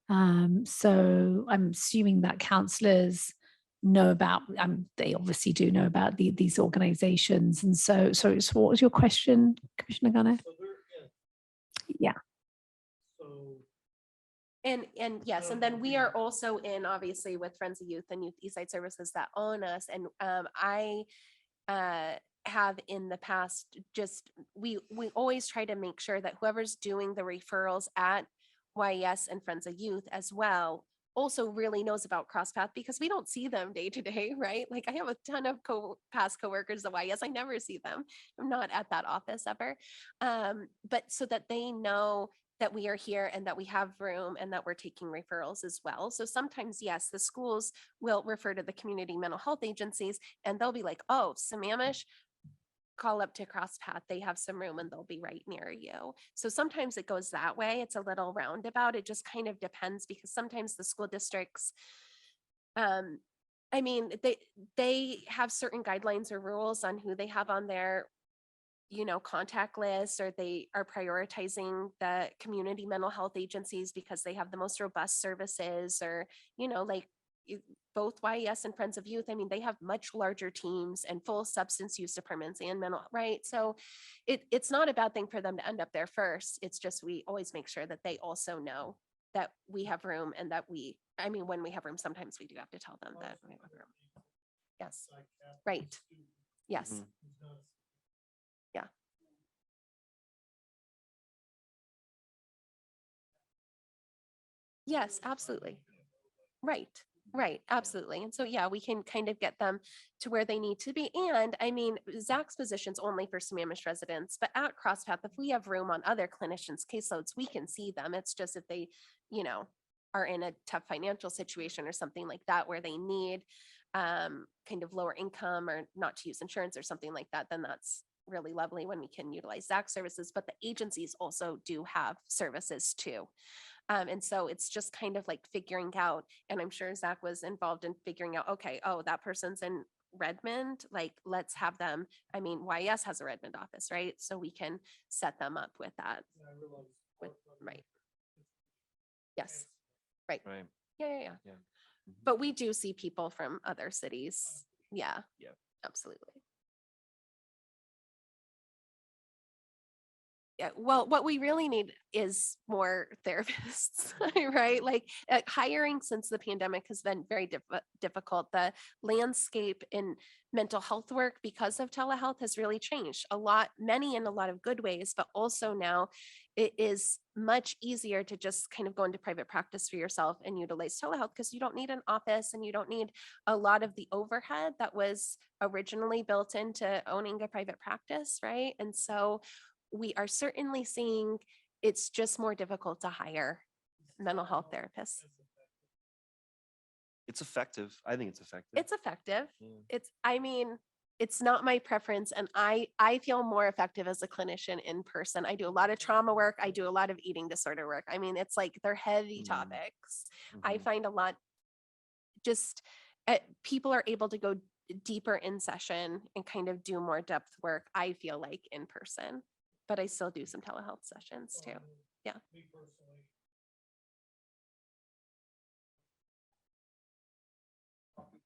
So I'm assuming that councillors know about, they obviously do know about these organizations. And so what was your question, Commissioner Gunner? Yeah. And yes, and then we are also in, obviously, with Friends of Youth and Youth Eastside Services that own us. And I have in the past, we always try to make sure that whoever's doing the referrals at YES and Friends of Youth as well also really knows about CrossPath, because we don't see them day to day, right? Like I have a ton of past coworkers at YES. I never see them. I'm not at that office ever. But so that they know that we are here and that we have room and that we're taking referrals as well. So sometimes, yes, the schools will refer to the community mental health agencies and they'll be like, oh, Sammamish, call up to CrossPath. They have some room and they'll be right near you. So sometimes it goes that way. It's a little roundabout. It just kind of depends, because sometimes the school districts, I mean, they have certain guidelines or rules on who they have on their, you know, contact list, or they are prioritizing the community mental health agencies because they have the most robust services, or, you know, like both YES and Friends of Youth. I mean, they have much larger teams and full substance use departments and mental, right? So it's not a bad thing for them to end up there first. It's just, we always make sure that they also know that we have room, and that when we have room, sometimes we do have to tell them that we have room. Yes, right. Yes. Mhm. Yeah. Yes, absolutely. Right, right, absolutely. And so, yeah, we can kind of get them to where they need to be. And I mean, Zach's position's only for Sammamish residents, but at CrossPath, if we have room on other clinicians' caseloads, we can see them. It's just if they, you know, are in a tough financial situation or something like that, where they need kind of lower income or not to use insurance or something like that, then that's really lovely when we can utilize Zach services, but the agencies also do have services too. And so it's just kind of like figuring out, and I'm sure Zach was involved in figuring out, okay, oh, that person's in Redmond, like, let's have them, I mean, YS has a Redmond office, right? So we can set them up with that. With, right. Yes, right. Right. Yeah. Yeah. Mhm. But we do see people from other cities. Yeah. Yeah. Absolutely. Yeah, well, what we really need is more therapists, right? Like hiring since the pandemic has been very difficult. The landscape in mental health work because of telehealth has really changed a lot, many in a lot of good ways, but also now it is much easier to just kind of go into private practice for yourself and utilize telehealth because you don't need an office and you don't need a lot of the overhead that was originally built into owning a private practice, right? And so we are certainly seeing it's just more difficult to hire mental health therapists. It's effective. I think it's effective. It's effective. Yeah. I mean, it's not my preference. And I feel more effective as a clinician in person. I do a lot of trauma work. I do a lot of eating disorder work. I mean, it's like they're heavy Mm. topics. I Mhm. find a lot just people are able to go deeper in session and kind of do more depth work, I feel like, in person. But I still do some telehealth sessions too. Yeah.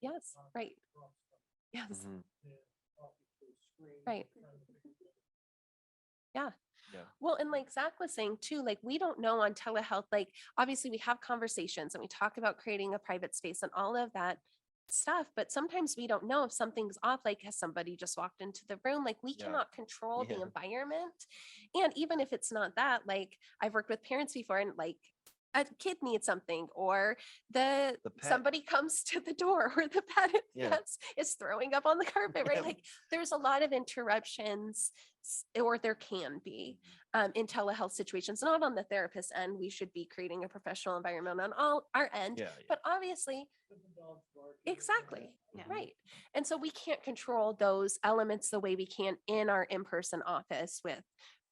Yes, right. Yes, Mhm. right. Yeah. Yeah. Well, and like Zach was saying too, like we don't know on telehealth, like obviously we have conversations and we talk about creating a private space and all of that stuff, but sometimes we don't know if something's off, like has somebody just walked into the room? Like we Yeah. cannot control the Yeah. environment. And even if it's not that, like I've worked with parents before and like a kid needs something or The pet. somebody comes to the door or the pet Yeah. is throwing up on the carpet, right? Yeah. Like there's a lot of interruptions or there can be in telehealth situations, not on the therapist end. We should be creating a professional environment on all our end, Yeah. but obviously, exactly, Yeah. right. And so we can't control those elements the way we can in our in-person office with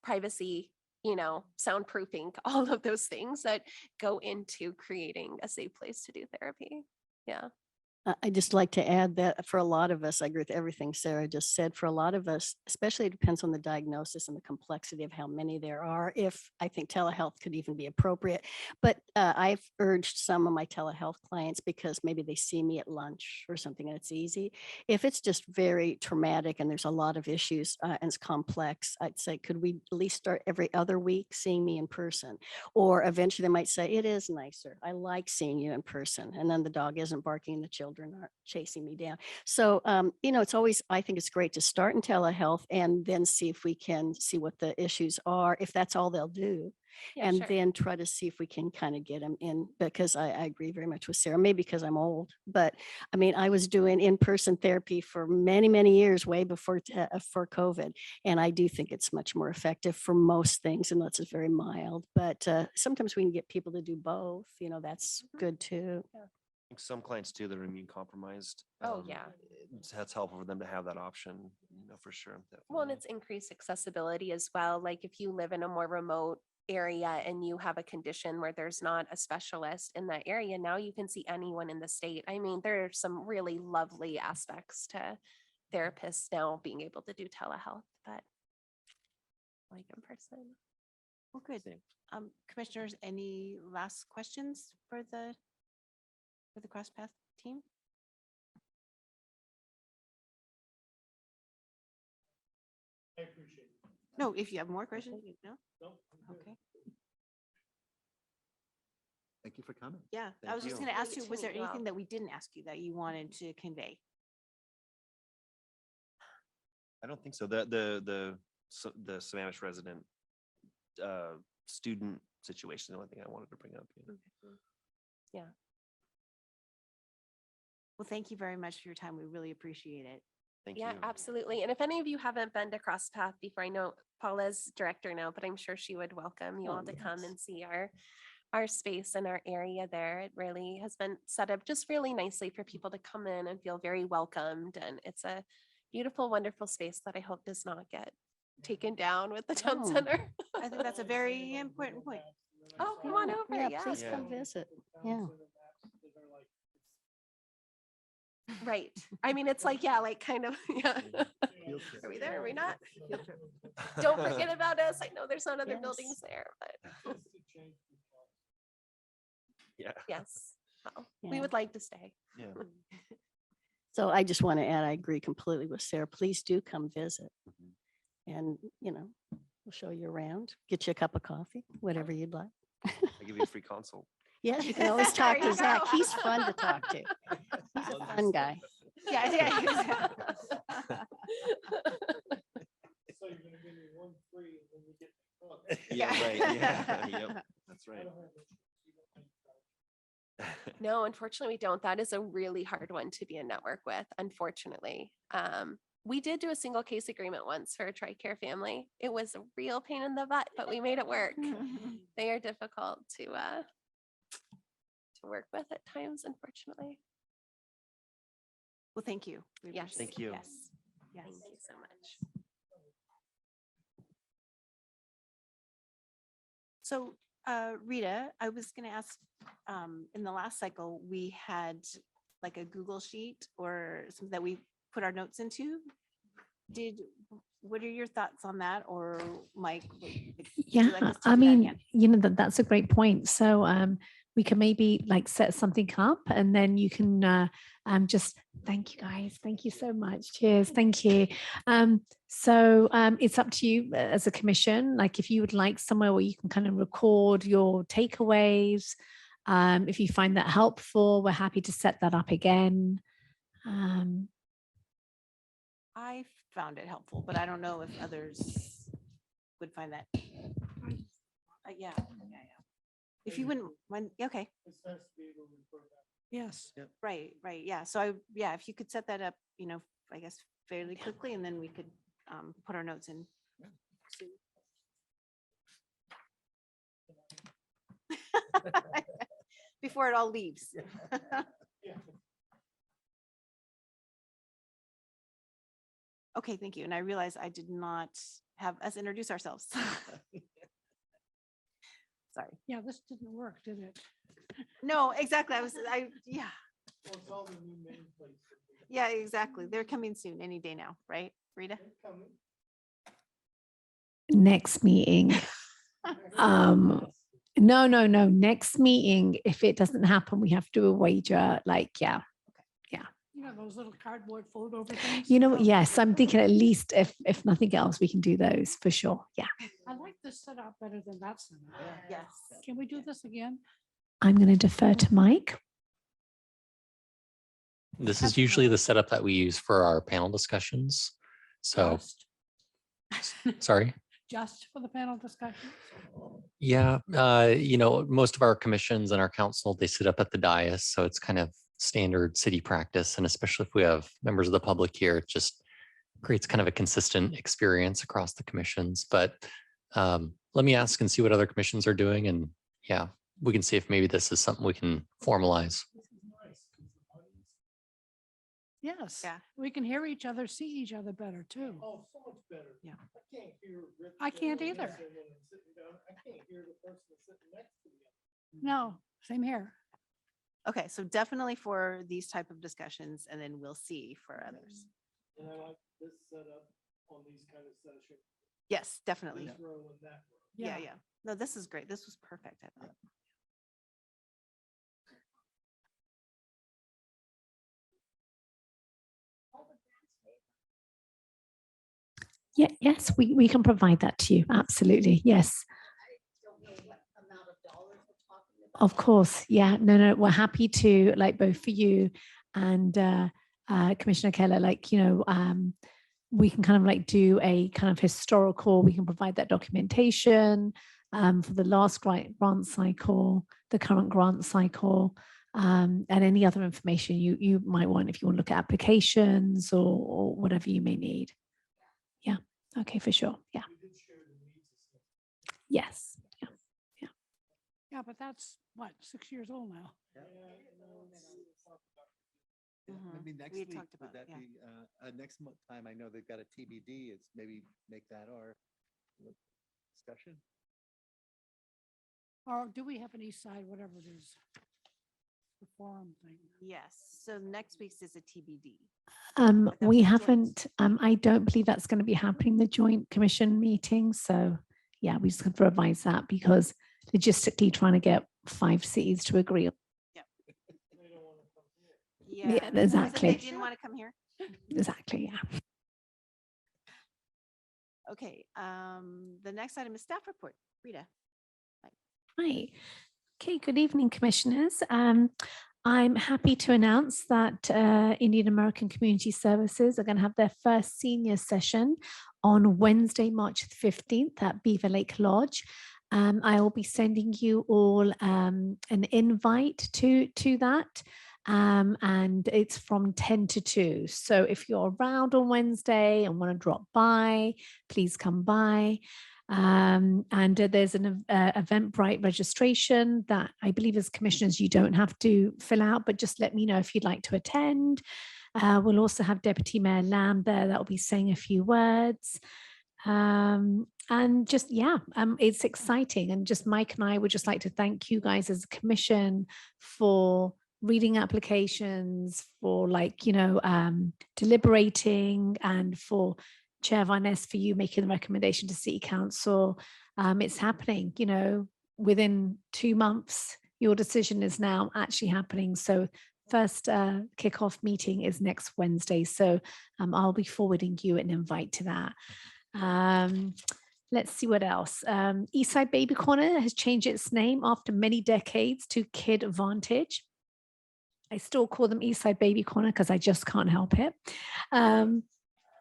privacy, soundproofing, all of those things that go into creating a safe place to do therapy. Yeah. I just like to add that for a lot of us, I agree with everything Sarah just said. For a lot of us, especially it depends on the diagnosis and the complexity of how many there are. If I think telehealth could even be appropriate, but I've urged some of my telehealth clients because maybe they see me at lunch or something and it's easy. If it's just very traumatic and there's a lot of issues and it's complex, I'd say, could we at least start every other week seeing me in person? Or eventually they might say, it is nicer. I like seeing you in person. And then the dog isn't barking, the children aren't chasing me down. So, it's always, I think it's great to start in telehealth and then see if we can see what the issues are, if that's all they'll do. Yeah, And sure. then try to see if we can kind of get them in, because I agree very much with Sarah, maybe because I'm old, but I mean, I was doing in-person therapy for many, many years, way before for COVID. And I do think it's much more effective for most things, unless it's very mild. But sometimes we can get people to do both, that's good too. I think some clients too that are immune compromised. Oh, yeah. That's helpful for them to have that option, for sure. Well, and definitely. it's increased accessibility as well. Like if you live in a more remote area and you have a condition where there's not a specialist in that area, now you can see anyone in the state. I mean, there are some really lovely aspects to therapists now being able to do telehealth, but like in person. Well, good. Same. Commissioners, any last questions for the CrossPath team? I appreciate it. No, if you have more questions, no? Okay. Thank you for coming. Yeah, I Thank was just you. going to ask Great you, to was there meet you all. anything that we didn't ask you that you wanted to convey? I don't think so. The Sammamish resident student situation, the only thing I wanted to bring up. Yeah. Well, thank you very much for your time. We really appreciate it. Thank Yeah, you. absolutely. And if any of you haven't been to CrossPath before, I know Paula's director now, but I'm sure she would welcome you Oh, all to come yes. and see our space and our area there. It really has been set up just really nicely for people to come in and feel very welcomed. And it's a beautiful, wonderful space that I hope does not get taken down with the town No. center. I think that's a very important point. Oh, come on over. Yeah, Yeah. please Yeah. come visit. Yeah. Right. I mean, it's like, yeah, like kind of, yeah. Field trip. Are we there? Are we not? Don't forget about us. I know there's not other Yes. buildings there, but Yeah. yes. Well, Yeah. we would like to stay. Yeah. So I just want to add, I agree completely with Sarah. Please do come visit. Mhm. And, we'll show you around, get you a cup of coffee, whatever you'd like. I give you a free consult. Yes, you can always talk There to you Zach. go. He's fun to talk to. He's a fun guy. Yeah, yeah. Yeah, right. Yeah. Yep. That's right. No, unfortunately, we don't. That is a really hard one to be a network with, unfortunately. We did do a single case agreement once for a TRICARE family. It was a real pain in the butt, but we made it work. They are difficult to work with at times, unfortunately. Well, thank you. We Yes. appreciate Thank it. you. Yes. Yes. Thank you so much. So, Rita, I was going to ask, in the last cycle, we had like a Google sheet or something that we put our notes into. What are your thoughts on that? Or Mike? Would you like Yeah, us to I do that mean, again? that's a great point. So we can maybe like set something up and then you can just thank you guys. Thank you so much. Cheers. Thank you. So it's up to you as a commission. Like if you would like somewhere where you can kind of record your takeaways. If you find that helpful, we're happy to set that up again. I found it helpful, but I don't know if others would find that. Yeah. If you wouldn't mind, okay, Yes. right, yeah. So if you could set that up, I guess fairly quickly, and then we could put our notes in. soon. Before it all leaves. Okay, thank you. And I realize I did not have us introduce ourselves. Sorry. Yeah, this didn't work, did it? No, exactly. Yeah, exactly. They're coming soon, any day now, right, Rita? Next meeting. No. Next meeting, if it doesn't happen, we have to do a wager. You know, those little cardboard fold over things. Yes, I'm thinking at least if nothing else, we can do those for sure. Yeah. I like this setup better than that setup. Yes. Can we do this again? I'm going to defer to Mike. This is usually the setup that we use for our panel discussions. So, sorry. Just for the panel discussion? Yeah, most of our commissions and our council, they sit up at the dais. So it's kind of standard city practice. And especially if we have members of the public here, it just creates kind of a consistent experience across the commissions. But let me ask and see what other commissions are doing. And yeah, we can see if maybe this is something we can formalize. Yes. Yeah. We can hear each other, see each other better too. Oh, so much better. Yeah. I can't hear Rich I can't Dillon either. listening when I'm sitting down. I can't hear the person sitting next to me. No, same here. Okay, so definitely for these type of discussions, and then we'll see for others. And I like this setup on these kind of sessions. Yes, definitely. This row and that row. Yeah. No, this is great. This was perfect, I thought. Yeah, yes, we can provide that to you. Absolutely. Yes. Of course. Yeah. No, we're happy to, like, both for you and Commissioner Keller, we can kind of like do a kind of historical, we can provide that documentation for the last grant cycle, the current grant cycle, and any other information you might want if you want to look at applications or whatever you may need. Yeah. Okay, for sure. Yeah. Yes. Yeah. Yeah, but that's what, 6 years old now. Yeah, Mhm. maybe next We had week, talked would about it, that be, next time, I know they've got a TBD, it's maybe make that our discussion? Or do we have an east side, whatever it is? The forum thing. Yes, so next week's is a TBD. that We was joint. haven't, I don't believe that's going to be happening, the joint commission meeting. So yeah, we just have to revise that because logistically trying to get 5 cities to agree. Yeah. Yeah, Was it They exactly. didn't want to come here? Exactly, yeah. Okay, the next item is staff report. Rita. Right. Okay, good evening, commissioners. I'm happy to announce that Indian American Community Services are going to have their first senior session on Wednesday, March the 15th at Beaver Lake Lodge. I will be sending you all an invite to that. And it's from 10 to 2. So if you're around on Wednesday and want to drop by, please come by. And there's an Eventbrite registration that I believe as commissioners you don't have to fill out, but just let me know if you'd like to attend. We'll also have Deputy Mayor Lamb there that will be saying a few words. And just, yeah, it's exciting. And just Mike and I would just like to thank you guys as a commission for reading applications, for deliberating, and for Chair Van Ness for you making the recommendation to City Council. It's happening, within 2 months, your decision is now actually happening. So first kickoff meeting is next Wednesday. So I'll be forwarding you an invite to that. Let's see what else. Eastside Baby Corner has changed its name after many decades to Kid Vantage. I still call them Eastside Baby Corner because I just can't help it.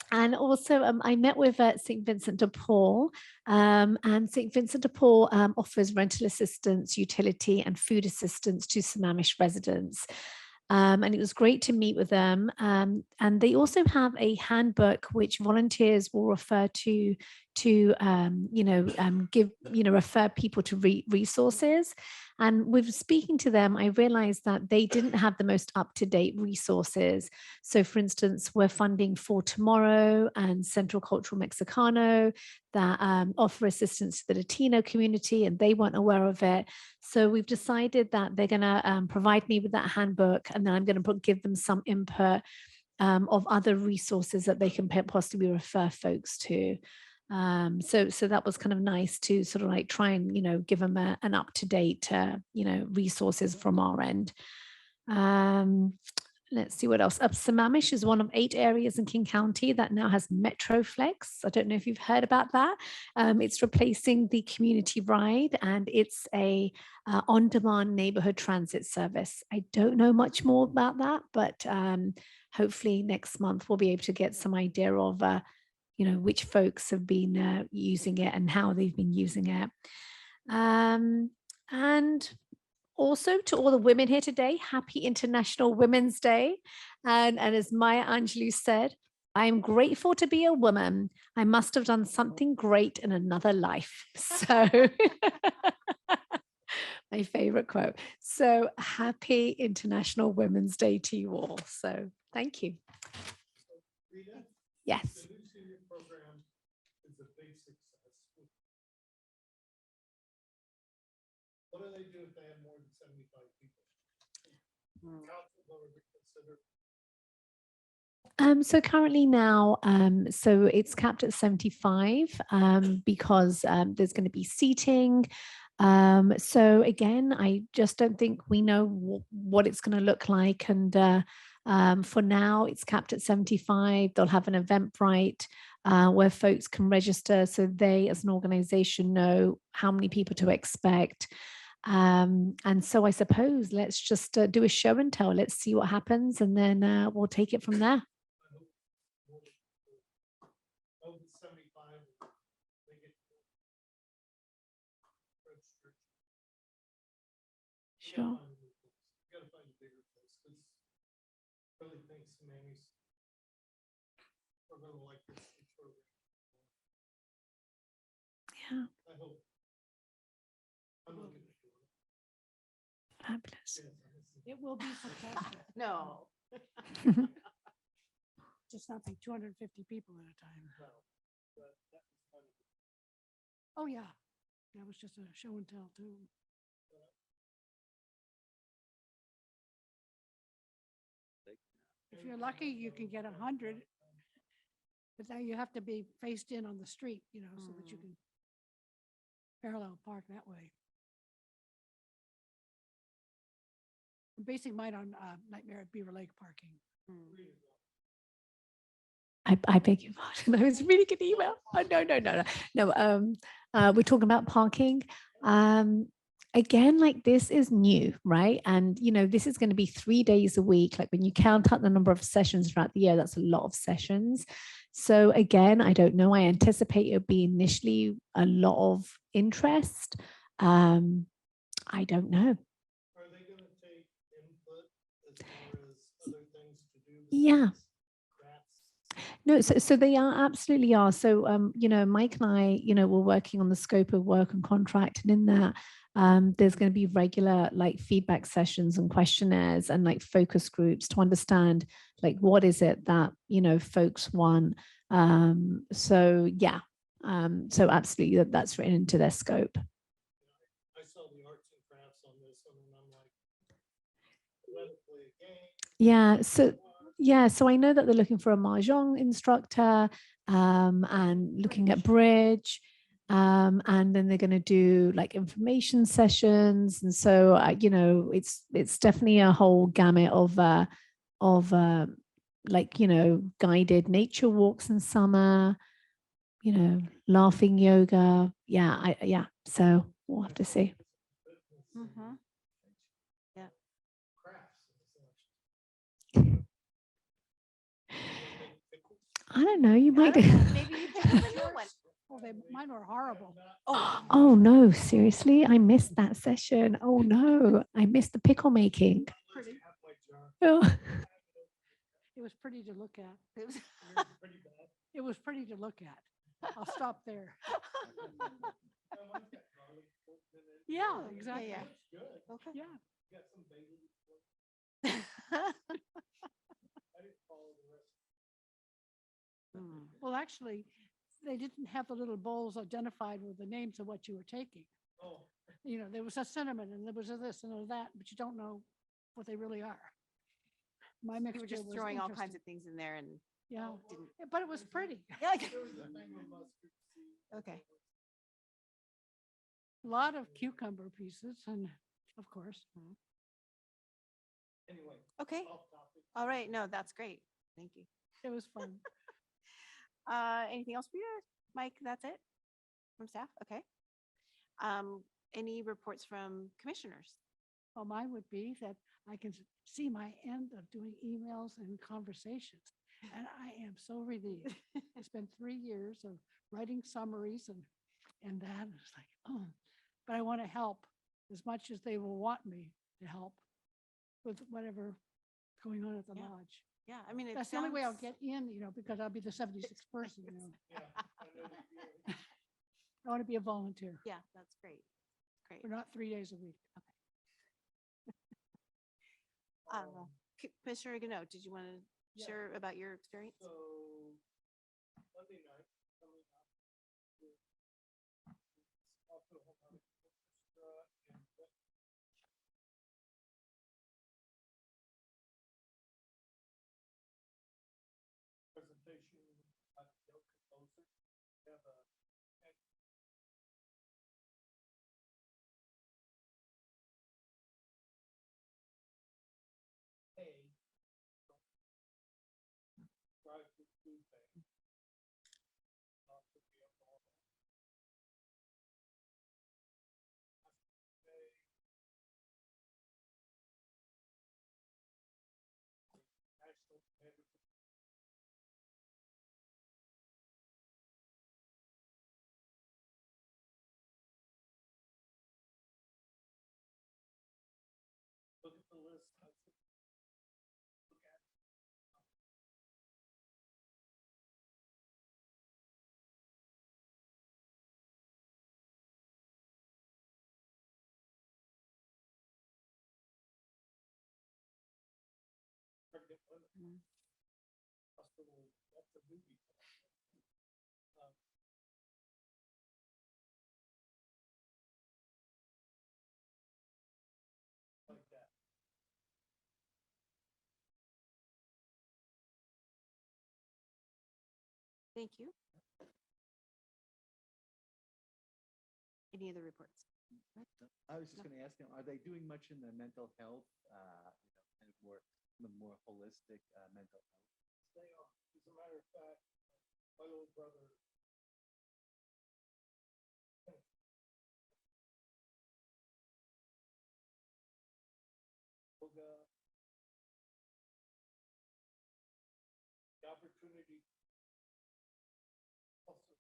And also, I met with St. Vincent de Paul, and St. Vincent de Paul offers rental assistance, utility, and food assistance to Sammamish residents. And it was great to meet with them. And they also have a handbook which volunteers will refer to refer people to resources. And with speaking to them, I realized that they didn't have the most up-to-date resources. So for instance, we're funding For Tomorrow and Central Cultural Mexicano that offer assistance to the Latino community, and they weren't aware of it. So we've decided that they're going to provide me with that handbook, and then I'm going to give them some input of other resources that they can possibly refer folks to. So that was kind of nice to sort of like try and, give them an up-to-date, resources from our end. Let's see what else. Sammamish is one of 8 areas in King County that now has Metroflex. I don't know if you've heard about that. It's replacing the community ride, and it's a on-demand neighborhood transit service. I don't know much more about that, but hopefully next month we'll be able to get some idea of which folks have been using it and how they've been using it. And also to all the women here today, happy International Women's Day. And as Maya Angelou said, I am grateful to be a woman. I must have done something great in another life. So my favorite quote. So happy International Women's Day to you all. So thank you. Yes. The new senior program is a big success. What do they do if they have more than 75 people? Council will reconsider. So currently now, so it's capped at 75 because there's going to be seating. So again, I just don't think we know what it's going to look like. And for now, it's capped at 75. They'll have an Eventbrite where folks can register so they as an organization know how many people to expect. And so I suppose let's just do a show and tell. Let's see what happens, and then we'll take it from there. Over 75, they get registered. Sure. You gotta find a bigger place, because really think Sammami's are gonna like this program. Yeah. I hope. I'm looking at it. Fabulous. It will be successful. No, Just not be 250 people at a time. Oh, yeah. That was just a show and tell too. If you're lucky, you can get 100. But now you have to be faced in on the street, so that you Mm. can parallel park that way. I'm basing mine on Nightmare at Beaver Lake parking. Mm. I beg your pardon. That was a really good email. Oh, no. We're talking about parking. Again, like this is new, right? And this is going to be 3 days a week. Like when you count out the number of sessions throughout the year, that's a lot of sessions. So again, I don't know. I anticipate it'll be initially a lot of interest. I don't know. Are they going to take input as far as other things to do? Yeah. besides crafts? No, so they are absolutely are. So, Mike and I, we're working on the scope of work and contract, and in that, there's going to be regular like feedback sessions and questionnaires and like focus groups to understand like what is it that folks want. So yeah, so absolutely that's written into their scope. I saw the arts and crafts on this one and I'm like, let it play a game. Yeah, so I know that they're looking for a mahjong instructor and looking at bridge. And then they're going to do like information sessions. And so, it's definitely a whole gamut of guided nature walks in summer, laughing yoga. Yeah. So we'll have to see. Mhm. Yeah. I don't know. You I might. don't know, maybe you pick up a new one. Oh, mine were horrible. Oh no, seriously, I missed that session. Oh no, I missed the pickle making. Oh. It was pretty to look at. It was- It was pretty to look at. I'll stop there. Yeah, exactly. yeah. Okay. Yeah. Mm. Well, actually, they didn't have the little bowls identified with the names of what you were taking. There was a cinnamon and there was a this and a that, but you don't know what they really are. My You mixture were just was throwing all kinds interesting. of things in there and Yeah, didn't. Yeah, but it was pretty. Yeah, like- okay. A lot of cucumber pieces and of course. Okay. All right. No, that's great. Thank you. It was fun. Anything else for you, Mike? That's it from staff? Okay. Any reports from commissioners? Well, mine would be that I can see my end of doing emails and conversations. And I am so relieved. It's been 3 years of writing summaries and that. It's like, oh, but I want to help as much as they will want me to help with whatever going on at the Yeah. lodge. Yeah, I mean, That's the only way I'll get in, because I'll be the 76th person. I want to be a volunteer. Yeah, that's great. Great. We're not 3 days a week. Commissioner Gano, did you want to share about your experience? So Monday night coming up. with Oklahoma Orchestra and presentation by the composer. We have a pay. Drive to food bank. Not to be a normal. National Standard. Look at the list. Look at. Pregnant Thank you. Any other reports? I was just going to ask them, are they doing much in the mental health, kind of more holistic mental health? They are. As a matter of fact, my little brother. Yoga. The opportunity. Also.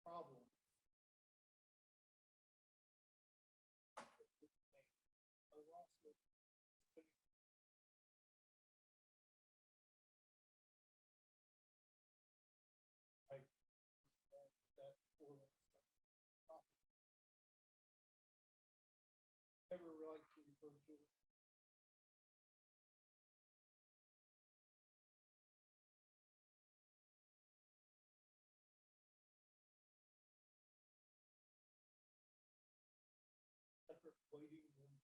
Problem. Never like to refer to it. Separate waiting room.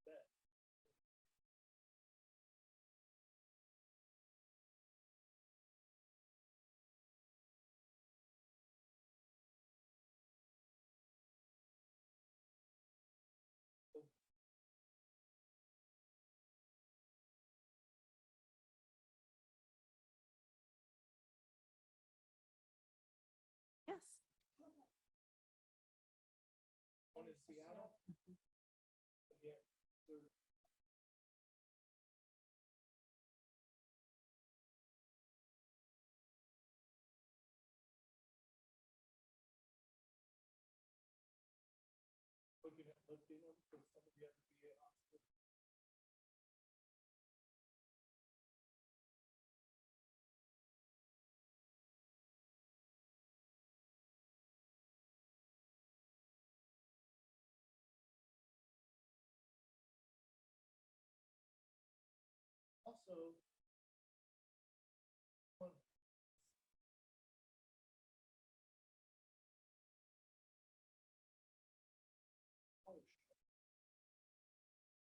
That. Yes. One in Seattle. Yeah. they're- Looking at lifting them for some of the other VA hospitals. Also. one-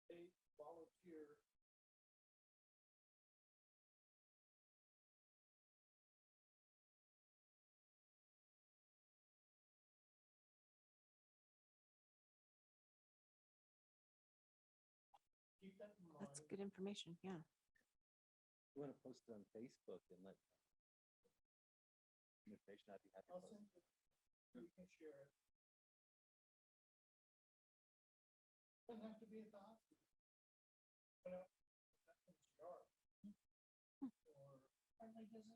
They volunteer. Keep that in mind. That's good information. Yeah. You want to post it on Facebook and let information, I'd be happy to I'll post send it. it. You can share it. Doesn't have to be at the hospital. But that's in the yard. Or friendly visit.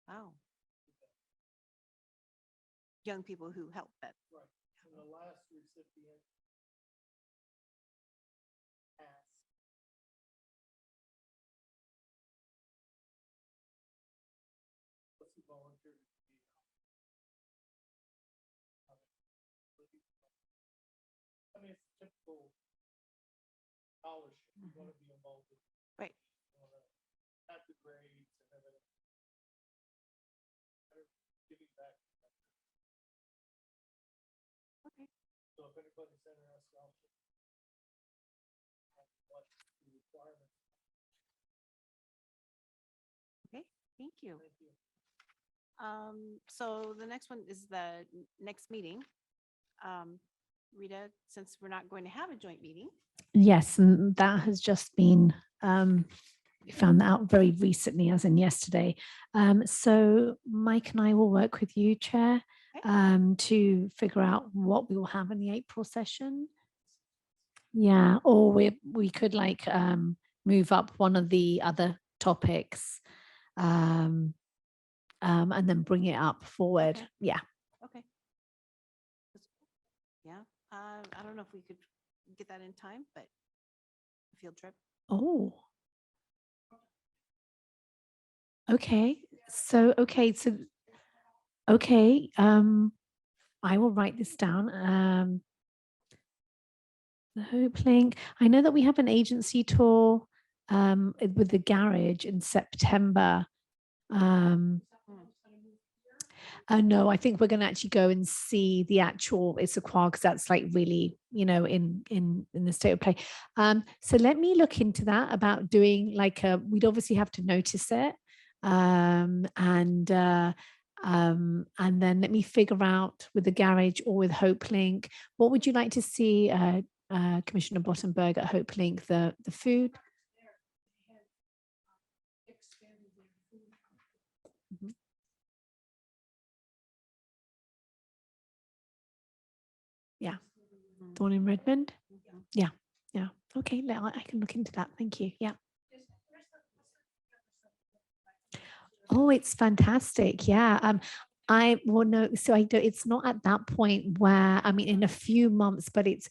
Wow. Young people who help that. Right. And the last recipient. Asked. What's he volunteered to be? I mean, it's typical scholarship. You want to be involved in. Right. You wanna have the grades and everything. Kind of giving back. Okay. So if anybody's interested, I'll. What the requirements. Okay. Thank you. Thank you. So the next one is the next meeting. Rita, since we're not going to have a joint meeting. Yes, and that has just been, we found that out very recently, as in yesterday. So Mike and I will work with you, Chair, to figure out what we will have in the April session. Yeah, or we could like move up one of the other topics. and then bring it up forward. Okay. Yeah. Okay. Yeah, I don't know if we could get that in time, but a field trip. Oh. Okay. So, okay. I will write this down. The Hope Link. I know that we have an agency tour with the garage in September. No, I think we're going to actually go and see the actual Issaquah because that's like really, in the state of play. So let me look into that about doing we'd obviously have to notice it. And then let me figure out with the garage or with Hope Link, what would you like to see, Commissioner Bottenberg, at Hope Link, the food? Mhm. Yeah, the one in Redmond. Yeah, yeah. Okay, I can look into that. Thank you. Yeah. Oh, it's fantastic. Yeah. I will know. So I do. It's not at that point where I mean, in a few months, but it's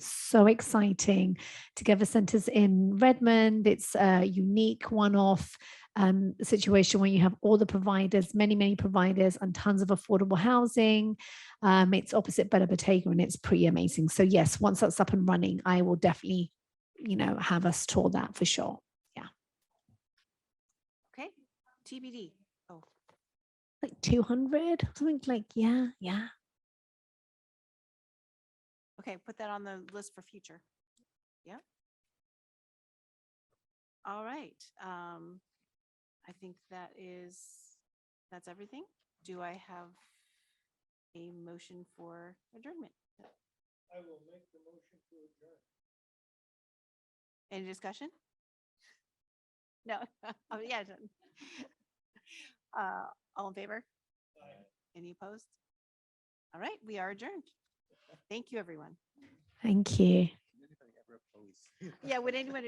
so exciting. Together Centers in Redmond. It's a unique one-off situation where you have all the providers, many providers, and tons of affordable housing. It's opposite Bella Bottega, and it's pretty amazing. So yes, once that's up and running, I will definitely, have us tour that for sure. Okay, TBD. Oh, Like 200, something like, yeah. okay, put that on the list for future. Yeah. All right. I think that's everything. Do I have a motion for adjournment? I will make the motion to adjourn. Any discussion? No. Oh, yeah. All in favor? Any opposed? All right, we are adjourned. Thank you, everyone. Thank you. Anybody ever oppose? Yeah, would anyone